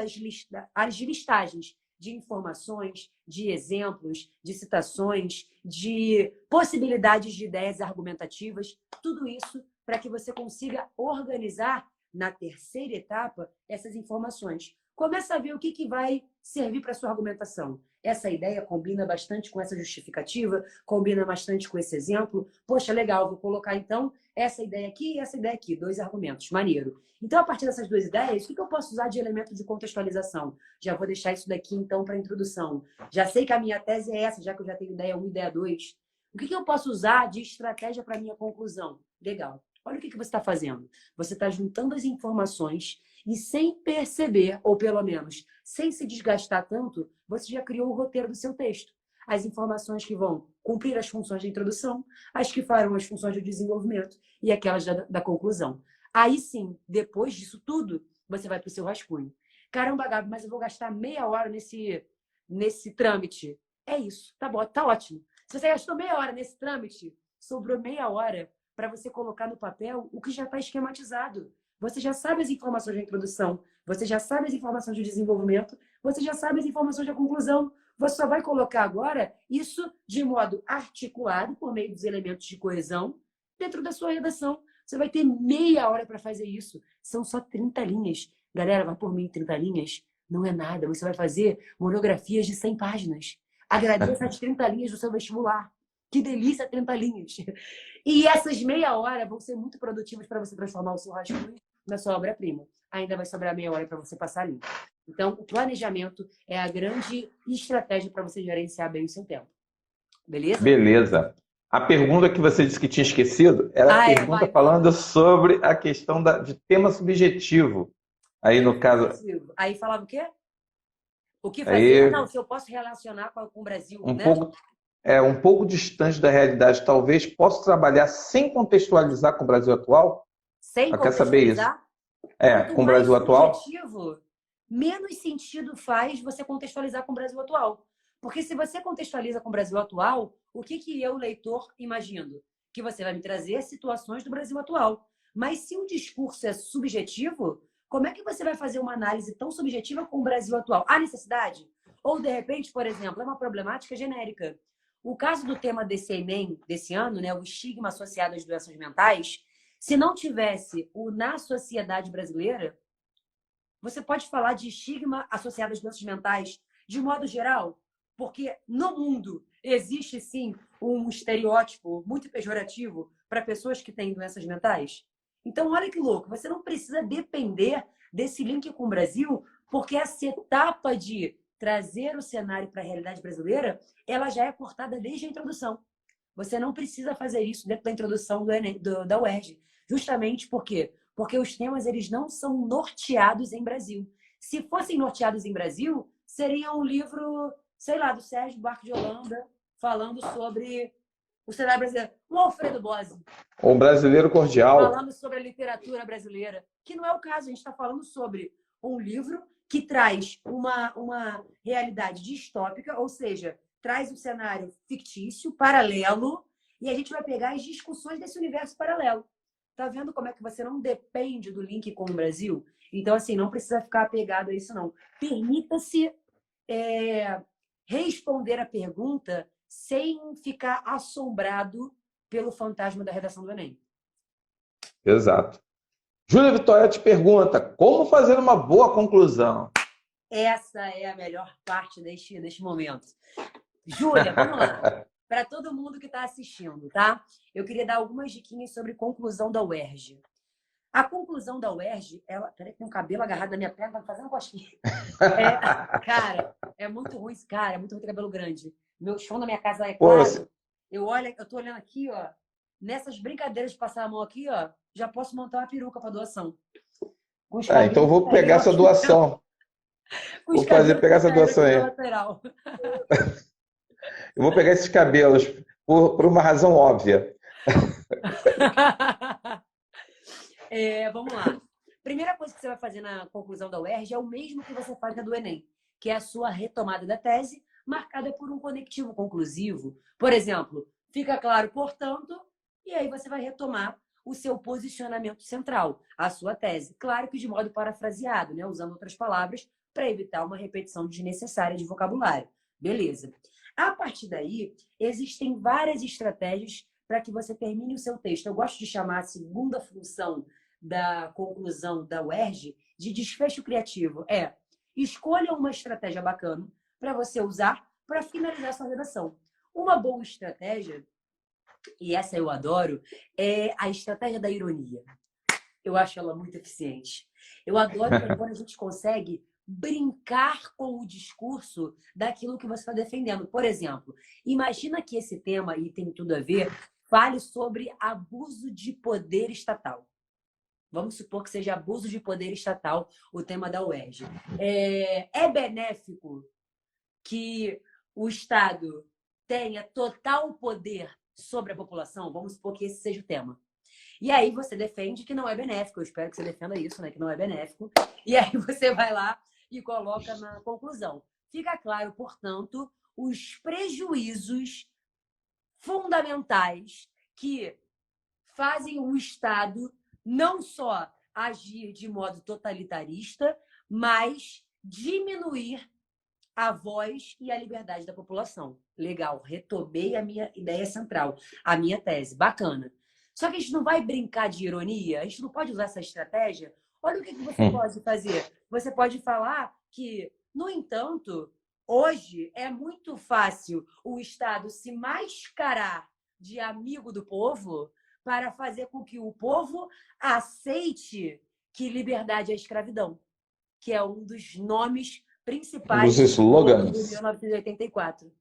as listagens de informações, de exemplos, de citações, de possibilidades de ideias argumentativas, tudo isso para que você consiga organizar na terceira etapa essas informações. Começa a ver o que vai servir para a sua argumentação. Essa ideia combina bastante com essa justificativa, combina bastante com esse exemplo. Poxa, legal, vou colocar então essa ideia aqui e essa ideia aqui, 2 argumentos, maneiro. Então, a partir dessas 2 ideias, o que eu posso usar de elemento de contextualização? Já vou deixar isso daqui então para a introdução. Já sei que a minha tese é essa, já que eu já tenho ideia 1 e ideia 2. O que eu posso usar de estratégia para a minha conclusão? Legal. Olha o que você está fazendo. Você está juntando as informações e sem perceber, ou pelo menos sem se desgastar tanto, você já criou o roteiro do seu texto. As informações que vão cumprir as funções de introdução, as que farão as funções de desenvolvimento e aquelas da conclusão. Aí sim, depois disso tudo, você vai para o seu rascunho. Caramba, Gabi, mas eu vou gastar meia hora nesse trâmite. É isso, tá bom, tá ótimo. Se você gastou meia hora nesse trâmite, sobrou meia hora para você colocar no papel o que já está esquematizado. Você já sabe as informações da introdução, você já sabe as informações de desenvolvimento, você já sabe as informações da conclusão. Você só vai colocar agora isso de modo articulado, por meio dos elementos de coesão, dentro da sua redação. Você vai ter meia hora para fazer isso. São só 30 linhas. Galera, vai por mim 30 linhas? Não é nada. Você vai fazer monografias de 100 páginas. Agradeça as 30 linhas do seu vestibular. Que delícia, 30 linhas. E essas meia hora vão ser muito produtivas para você transformar o seu rascunho na sua obra-prima. Ainda vai sobrar meia hora para você passar limpo. Então, o planejamento é a grande estratégia para você gerenciar bem o seu tempo. Beleza? Beleza. A pergunta que você disse que tinha esquecido era a pergunta falando sobre a questão de tema subjetivo. Aí, no caso... Aí falava o quê? O que fazer? Aí... Não, se eu posso relacionar com o Brasil, né? Um pouco distante da realidade. Talvez possa trabalhar sem contextualizar com o Brasil atual? Sem contextualizar? Com o Brasil atual? Menos sentido faz você contextualizar com o Brasil atual. Porque se você contextualiza com o Brasil atual, o que eu, leitor, imagino? Que você vai me trazer situações do Brasil atual. Mas se o discurso é subjetivo, como é que você vai fazer uma análise tão subjetiva com o Brasil atual? Há necessidade? Ou, de repente, por exemplo, é uma problemática genérica. O caso do tema desse Enem, desse ano, né, o estigma associado às doenças mentais, se não tivesse o na sociedade brasileira, você pode falar de estigma associado às doenças mentais de modo geral? Porque no mundo existe, sim, um estereótipo muito pejorativo para pessoas que têm doenças mentais. Então, olha que louco, você não precisa depender desse link com o Brasil, porque essa etapa de trazer o cenário para a realidade brasileira, ela já é cortada desde a introdução. Você não precisa fazer isso dentro da introdução da UERJ. Justamente porque os temas eles não são norteados em Brasil. Se fossem norteados em Brasil, seria um livro, sei lá, do Sérgio Buarque de Holanda, falando sobre o cenário brasileiro. O Alfredo Bozzi. O Brasileiro Cordial. Falando sobre a literatura brasileira. Que não é o caso, a gente está falando sobre um livro que traz uma realidade distópica, ou seja, traz um cenário fictício, paralelo, e a gente vai pegar as discussões desse universo paralelo. Tá vendo como é que você não depende do link com o Brasil? Então, assim, não precisa ficar apegado a isso, não. Permita-se responder a pergunta sem ficar assombrado pelo fantasma da redação do Enem. Exato. Júlia Vitória te pergunta, como fazer uma boa conclusão? Essa é a melhor parte deste momento. Júlia, vamos lá. Para todo mundo que está assistindo, tá? Eu queria dar algumas diquinhas sobre conclusão da UERJ. A conclusão da UERJ, ela... Peraí, tem um cabelo agarrado na minha perna, tá fazendo cosquinha. Cara, é muito ruim esse cara, é muito ruim ter cabelo grande. Meu chão na minha casa é claro. Eu tô olhando aqui, ó. Nessas brincadeiras de passar a mão aqui, ó, já posso montar uma peruca para doação. Então eu vou pegar essa doação. Com os Vou fazer, cabelos pegar que essa caíram doação aqui na aí. lateral. Eu vou pegar esses cabelos por uma razão óbvia. Vamos lá. Primeira coisa que você vai fazer na conclusão da UERJ é o mesmo que você faz na do Enem, que é a sua retomada da tese, marcada por um conectivo conclusivo. Por exemplo, fica claro, portanto, e aí você vai retomar o seu posicionamento central, a sua tese. Claro que de modo parafraseado, né? Usando outras palavras, para evitar uma repetição desnecessária de vocabulário. Beleza. A partir daí, existem várias estratégias para que você termine o seu texto. Eu gosto de chamar a segunda função da conclusão da UERJ de desfecho criativo. Escolha uma estratégia bacana para você usar para finalizar sua redação. Uma boa estratégia, e essa eu adoro, é a estratégia da ironia. Eu acho ela muito eficiente. Eu adoro quando a gente consegue brincar com o discurso daquilo que você está defendendo. Por exemplo, imagina que esse tema, e tem tudo a ver, fale sobre abuso de poder estatal. Vamos supor que seja abuso de poder estatal o tema da UERJ. É benéfico que o Estado tenha total poder sobre a população? Vamos supor que esse seja o tema. E aí você defende que não é benéfico. Eu espero que você defenda isso, né? Que não é benéfico. E aí você vai lá e coloca na conclusão. Fica claro, portanto, os prejuízos fundamentais que fazem o Estado não só agir de modo totalitarista, mas diminuir a voz e a liberdade da população. Legal, retomei a minha ideia central, a minha tese. Bacana. Só que a gente não vai brincar de ironia, a gente não pode usar essa estratégia. Olha o que você pode fazer. Você pode falar que, no entanto, hoje é muito fácil o Estado se mascarar de amigo do povo para fazer com que o povo aceite que liberdade é escravidão, que é um dos nomes Um dos principais do slogan de slogans. 1984.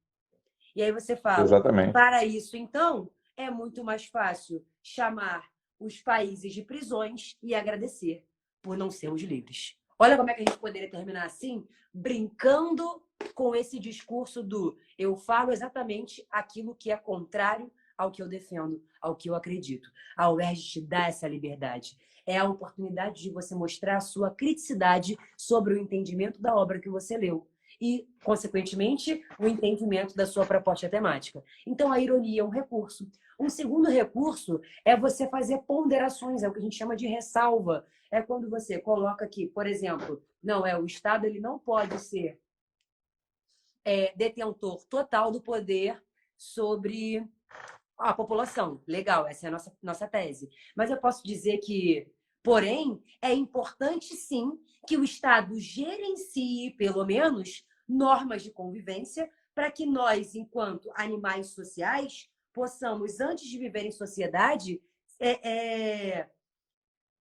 E aí você fala, Exatamente. para isso, então, é muito mais fácil chamar os países de prisões e agradecer por não sermos livres. Olha como é que a gente poderia terminar assim, brincando com esse discurso do eu falo exatamente aquilo que é contrário ao que eu defendo, ao que eu acredito. A UERJ te dá essa liberdade. É a oportunidade de você mostrar a sua criticidade sobre o entendimento da obra que você leu e, consequentemente, o entendimento da sua proposta temática. Então, a ironia é um recurso. Um segundo recurso é você fazer ponderações, é o que a gente chama de ressalva. É quando você coloca aqui, por exemplo, o Estado ele não pode ser detentor total do poder sobre a população. Legal, essa é a nossa tese. Mas eu posso dizer que, porém, é importante sim que o Estado gerencie, pelo menos, normas de convivência para que nós, enquanto animais sociais, possamos, antes de viver em sociedade,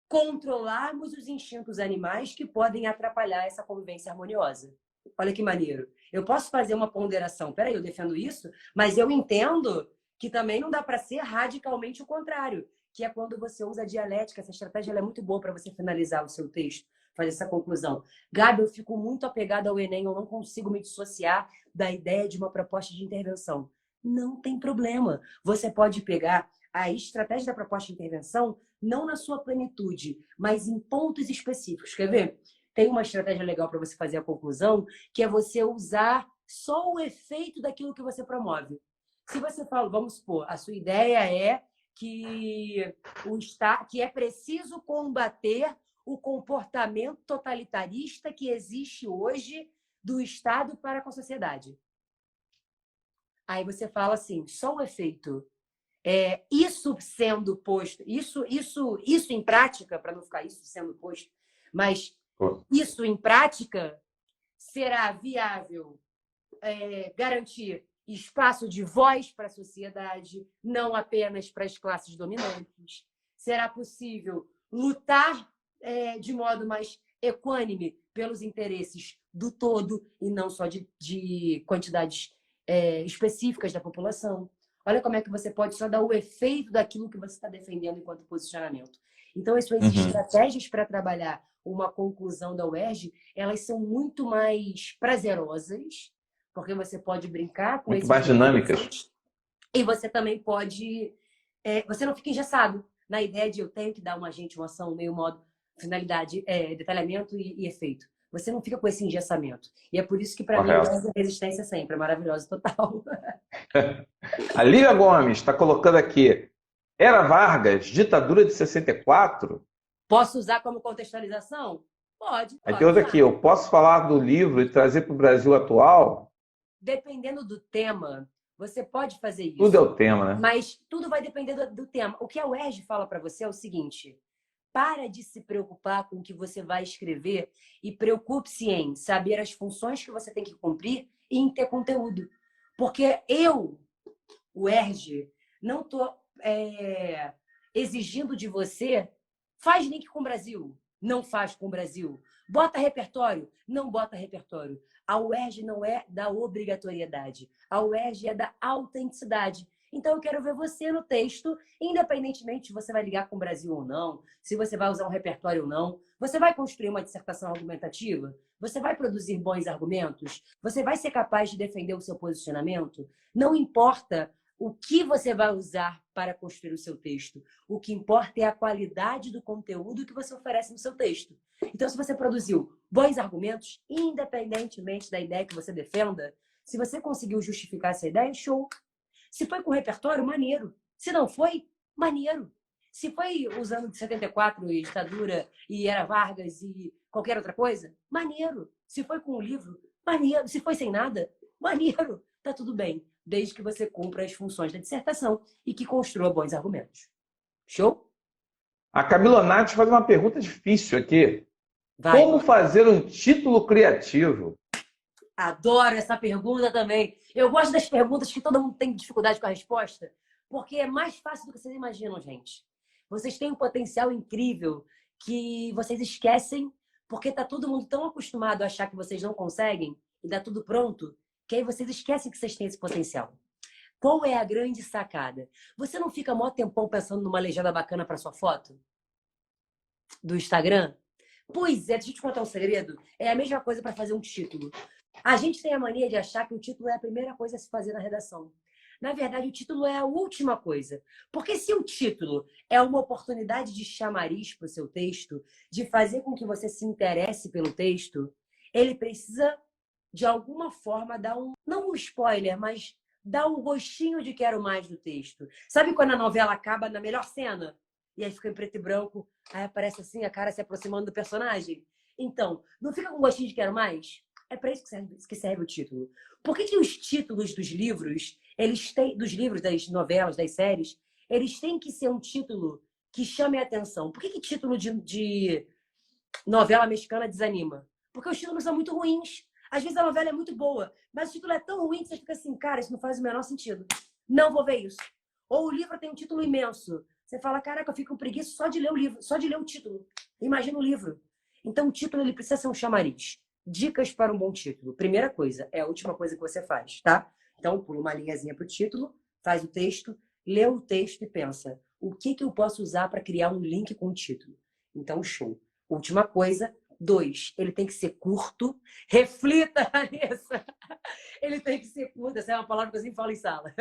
controlarmos os instintos animais que podem atrapalhar essa convivência harmoniosa. Olha que maneiro. Eu posso fazer uma ponderação. Peraí, eu defendo isso, mas eu entendo que também não dá para ser radicalmente o contrário, que é quando você usa a dialética. Essa estratégia é muito boa para você finalizar o seu texto, fazer essa conclusão. Gabi, eu fico muito apegada ao Enem, eu não consigo me dissociar da ideia de uma proposta de intervenção. Não tem problema. Você pode pegar a estratégia da proposta de intervenção não na sua plenitude, mas em pontos específicos. Quer ver? Tem uma estratégia legal para você fazer a conclusão, que é você usar só o efeito daquilo que você promove. Se você fala, vamos supor, a sua ideia é que é preciso combater o comportamento totalitarista que existe hoje do Estado para com a sociedade. Aí você fala assim, só o efeito. Isso sendo posto, isso em prática, para não ficar isso sendo posto, mas isso em prática será viável garantir espaço de voz para a sociedade, não apenas para as classes dominantes. Será possível lutar de modo mais equânime pelos interesses do todo e não só de quantidades específicas da população. Olha como é que você pode só dar o efeito daquilo que você está defendendo enquanto posicionamento. Então, essas Uhum. estratégias para trabalhar uma conclusão da UERJ, elas são muito mais prazerosas, porque você pode brincar com Muito esses mais dinâmicas. recursos e você também pode... você não fica engessado na ideia de eu tenho que dar uma agente, uma ação, meio modo, finalidade, detalhamento e efeito. Você não fica com esse engessamento. E é por isso que, para mim, Correto. a resistência sempre é maravilhosa, total. A Lívia Gomes está colocando aqui. Era Vargas, ditadura de 64? Posso usar como contextualização? Aí tem Pode outra usar. aqui. Eu posso falar do livro e trazer para o Brasil atual? Dependendo do tema, você pode fazer Tudo é isso. o tema, né? Mas tudo vai depender do tema. O que a UERJ fala para você é o seguinte: para de se preocupar com o que você vai escrever e preocupe-se em saber as funções que você tem que cumprir e em ter conteúdo. Porque eu, UERJ, não estou exigindo de você, faz link com o Brasil, não faz com o Brasil. Bota repertório, não bota repertório. A UERJ não é da obrigatoriedade. A UERJ é da autenticidade. Então, eu quero ver você no texto, independentemente se você vai ligar com o Brasil ou não, se você vai usar um repertório ou não. Você vai construir uma dissertação argumentativa? Você vai produzir bons argumentos? Você vai ser capaz de defender o seu posicionamento? Não importa o que você vai usar para construir o seu texto. O que importa é a qualidade do conteúdo que você oferece no seu texto. Então, se você produziu bons argumentos, independentemente da ideia que você defenda, se você conseguiu justificar essa ideia, show. Se foi com repertório, maneiro. Se não foi, maneiro. Se foi usando de 74 e ditadura e era Vargas e qualquer outra coisa, maneiro. Se foi com um livro, maneiro. Se foi sem nada, maneiro. Tá tudo bem, desde que você cumpra as funções da dissertação e que construa bons argumentos. Show? A Camila Nath faz uma pergunta difícil aqui. Vai. Como fazer um título criativo? Adoro essa pergunta também. Eu gosto das perguntas que todo mundo tem dificuldade com a resposta, porque é mais fácil do que vocês imaginam, gente. Vocês têm um potencial incrível que vocês esquecem, porque tá todo mundo tão acostumado a achar que vocês não conseguem e dá tudo pronto, que aí vocês esquecem que vocês têm esse potencial. Qual é a grande sacada? Você não fica mó tempão pensando numa legenda bacana para sua foto do Instagram? Pois é, deixa eu te contar um segredo. É a mesma coisa para fazer um título. A gente tem a mania de achar que o título é a primeira coisa a se fazer na redação. Na verdade, o título é a última coisa. Porque se o título é uma oportunidade de chamariz para o seu texto, de fazer com que você se interesse pelo texto, ele precisa, de alguma forma, dar não um spoiler, mas dar um gostinho de quero mais do texto. Sabe quando a novela acaba na melhor cena? E aí fica em preto e branco, aí aparece assim a cara se aproximando do personagem? Então, não fica com gostinho de quero mais? É para isso que serve o título. Por que os títulos dos livros, dos livros, das novelas, das séries, eles têm que ser um título que chame a atenção? Por que título de novela mexicana desanima? Porque os títulos são muito ruins. Às vezes a novela é muito boa, mas o título é tão ruim que você fica assim, cara, isso não faz o menor sentido. Não vou ver isso. Ou o livro tem um título imenso. Você fala, caraca, eu fico com preguiça só de ler o livro, só de ler o título. Imagina o livro. Então o título ele precisa ser um chamariz. Dicas para um bom título. Primeira coisa, é a última coisa que você faz, tá? Então, pula uma linhazinha para o título, faz o texto, lê o texto e pensa, o que eu posso usar para criar um link com o título? Então, show. Última coisa, 2, ele tem que ser curto. Reflita nisso. Ele tem que ser curto. Essa é uma palavra que eu sempre falo em sala.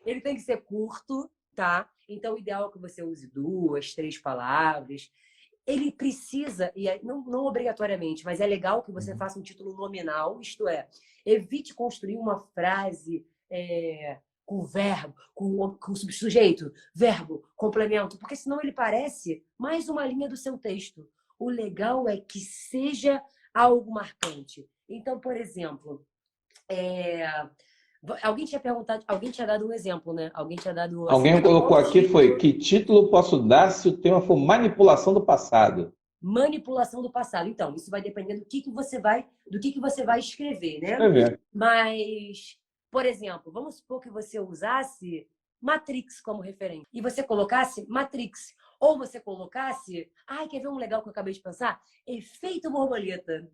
Ele tem que ser curto, tá? Então, o ideal é que você use 2, 3 palavras. Ele precisa, e não obrigatoriamente, mas é legal que você faça um título nominal, isto é, evite construir uma frase com verbo, com subsujeito, verbo, complemento, porque senão ele parece mais uma linha do seu texto. O legal é que seja algo marcante. Então, por exemplo, alguém tinha perguntado, alguém tinha dado um exemplo, né? Alguém tinha dado assim, Alguém colocou aqui título... foi: que título posso dar se o tema for manipulação do passado? Manipulação do passado. Então, isso vai depender do que você vai escrever, né? Escrever. Mas, por exemplo, vamos supor que você usasse Matrix como referência e você colocasse Matrix, ou você colocasse, quer ver um legal que eu acabei de pensar? Efeito borboleta.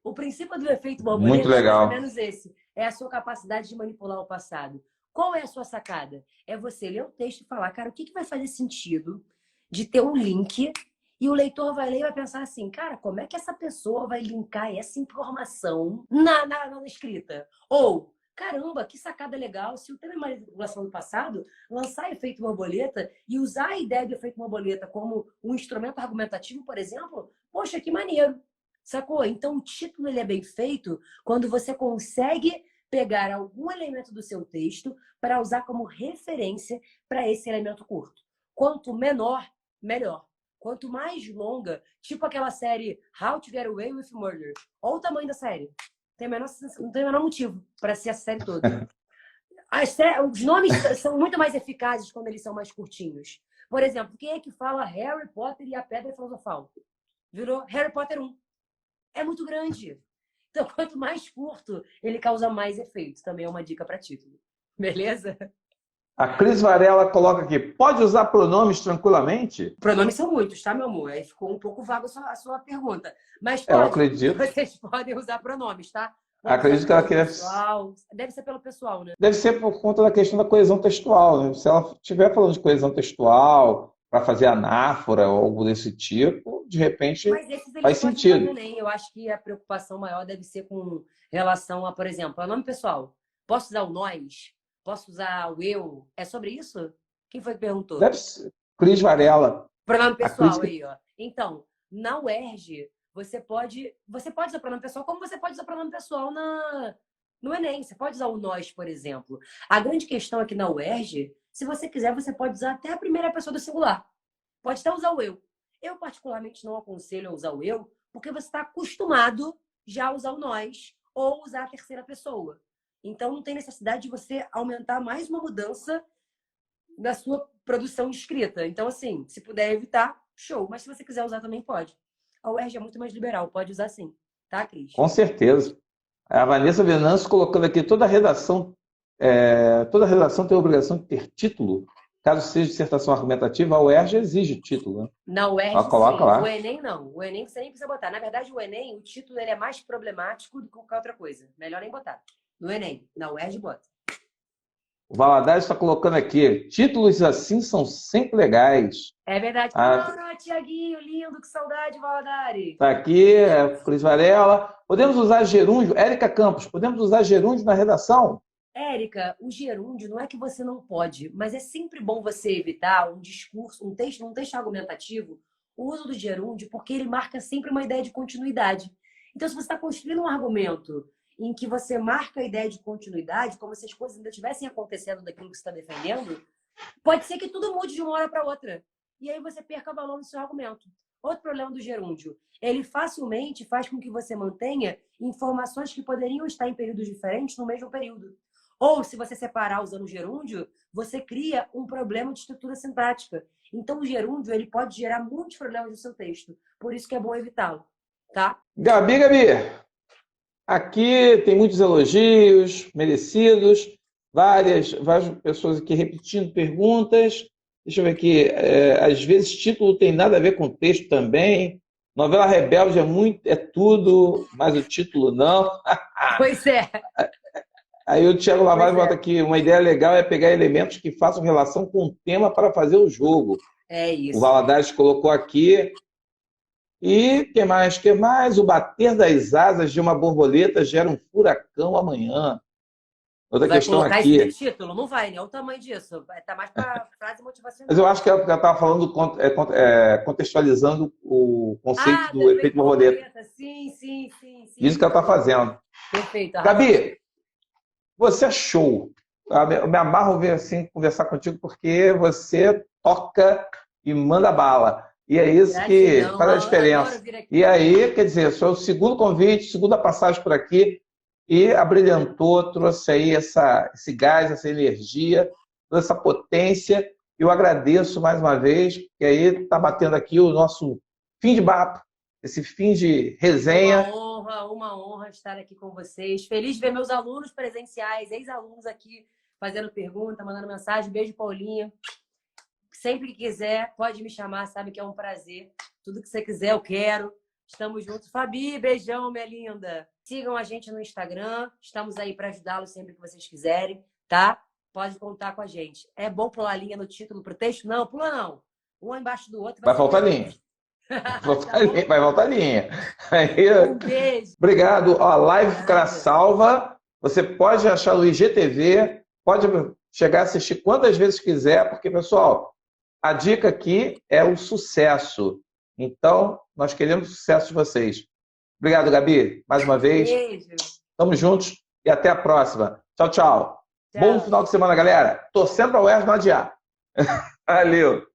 O princípio do efeito borboleta Muito é mais ou legal. menos esse. É a sua capacidade de manipular o passado. Qual é a sua sacada? É você ler o texto e falar, cara, o que vai fazer sentido de ter um link e o leitor vai ler e vai pensar assim, cara, como é que essa pessoa vai linkar essa informação na escrita? Ou, caramba, que sacada legal, se o tema é manipulação do passado, lançar efeito borboleta e usar a ideia do efeito borboleta como um instrumento argumentativo, por exemplo, poxa, que maneiro, sacou? Então, o título ele é bem feito quando você consegue pegar algum elemento do seu texto para usar como referência para esse elemento curto. Quanto menor, melhor. Quanto mais longa, tipo aquela série How to Get Away with Murder. Olha o tamanho da série. Não tem o menor motivo para ser a série toda. Os nomes são muito mais eficazes quando eles são mais curtinhos. Por exemplo, quem é que fala Harry Potter e a Pedra Filosofal? Virou Harry Potter 1. É muito grande. Então, quanto mais curto, ele causa mais efeito. Também é uma dica para título. Beleza? A Cris Varela coloca aqui, pode usar pronomes tranquilamente? Pronomes são muitos, tá, meu amor? Aí ficou um pouco vago a sua pergunta. Mas Eu pode, acredito. vocês podem usar pronomes, tá? Acredito que ela queria... Pessoal. Deve ser pelo pessoal, né? Deve ser por conta da questão da coesão textual, né? Se ela estiver falando de coesão textual, para fazer anáfora ou algo desse tipo, de repente Mas esses eles faz sentido. também. Eu acho que a preocupação maior deve ser com relação a, por exemplo, nome pessoal. Posso usar o nós? Posso usar o eu? É sobre isso? Quem foi que perguntou? Deve ser. Cris Varela. Pronome pessoal aí, ó. Então, na UERJ, você pode usar pronome pessoal como você pode usar pronome pessoal no Enem. Você pode usar o nós, por exemplo. A grande questão aqui na UERJ, se você quiser, você pode usar até a primeira pessoa do singular. Pode até usar o eu. Eu, particularmente, não aconselho a usar o eu, porque você está acostumado já a usar o nós ou usar a terceira pessoa. Então, não tem necessidade de você aumentar mais uma mudança da sua produção de escrita. Então, assim, se puder evitar, show. Mas se você quiser usar, também pode. A UERJ é muito mais liberal, pode usar sim. Tá, Cris? Com certeza. A Vanessa Venâncio colocando aqui, toda redação tem a obrigação de ter título. Caso seja dissertação argumentativa, a UERJ exige título. Né? Na UERJ, ela coloca sim. lá. O Enem, não. O Enem você nem precisa botar. Na verdade, o Enem, o título ele é mais problemático do que qualquer outra coisa. Melhor nem botar. No Enem. Na UERJ, bota. O Valadares está colocando aqui, títulos assim são sempre legais. É verdade. Tiaguinho, lindo, que saudade, Valadares. Está aqui, Cris Varela. Podemos usar gerúndio? Érica Campos, podemos usar gerúndio na redação? Érica, o gerúndio não é que você não pode, mas é sempre bom você evitar um discurso, um texto argumentativo, o uso do gerúndio, porque ele marca sempre uma ideia de continuidade. Então, se você está construindo um argumento em que você marca a ideia de continuidade, como se as coisas ainda estivessem acontecendo daquilo que você está defendendo, pode ser que tudo mude de uma hora para outra. E aí você perca valor no seu argumento. Outro problema do gerúndio, ele facilmente faz com que você mantenha informações que poderiam estar em períodos diferentes no mesmo período. Ou, se você separar usando o gerúndio, você cria um problema de estrutura sintática. Então, o gerúndio ele pode gerar muitos problemas no seu texto. Por isso que é bom evitá-lo. Tá? Gabi, aqui tem muitos elogios merecidos, várias pessoas aqui repetindo perguntas. Deixa eu ver aqui. Às vezes, título tem nada a ver com texto também. Novela Rebelde é tudo, mas o título não. Pois é. Aí o Thiago Lavaz bota aqui, uma ideia legal é pegar elementos que façam relação com o tema para fazer o jogo. É isso. O Valadares colocou aqui. E que mais? O bater das asas de uma borboleta gera um furacão amanhã. Outra questão aqui. Vai colocar esse título? Não vai, né? Olha o tamanho disso. Tá mais para frase motivacional. Mas eu acho que ela estava falando, contextualizando o conceito do efeito borboleta. Sim. Isso que ela está fazendo. Perfeito. Gabi, você é show. Eu me amarro ver assim, conversar contigo, porque você toca e manda bala. E é isso que faz a diferença. E aí, quer dizer, foi o segundo convite, segunda passagem por aqui, e abrilhantou, trouxe aí esse gás, essa energia, toda essa potência. Eu agradeço mais uma vez, porque aí está batendo aqui o nosso fim de papo, esse fim de resenha. Uma honra estar aqui com vocês. Feliz de ver meus alunos presenciais, ex-alunos aqui, fazendo pergunta, mandando mensagem. Beijo, Paulinha. Sempre que quiser, pode me chamar, sabe que é um prazer. Tudo que você quiser, eu quero. Estamos juntos. Fabi, beijão, minha linda. Sigam a gente no Instagram. Estamos aí para ajudá-los sempre que vocês quiserem, tá? pode contar com a gente. É bom pular a linha no título pro texto? Não, pula não. Um embaixo do outro. Vai faltar linha. Vai faltar linha. Aí, Um beijo. obrigado. Ó, a live ficará salva. Você pode achar no IGTV, pode chegar a assistir quantas vezes quiser, porque, pessoal, a dica aqui é o sucesso. Então, nós queremos o sucesso de vocês. Obrigado, Gabi, mais uma vez. Beijo. Tamo juntos e até a próxima. Tchau, tchau. Tchau. Bom final de semana, galera. Torcendo para o UERJ não adiar. Valeu.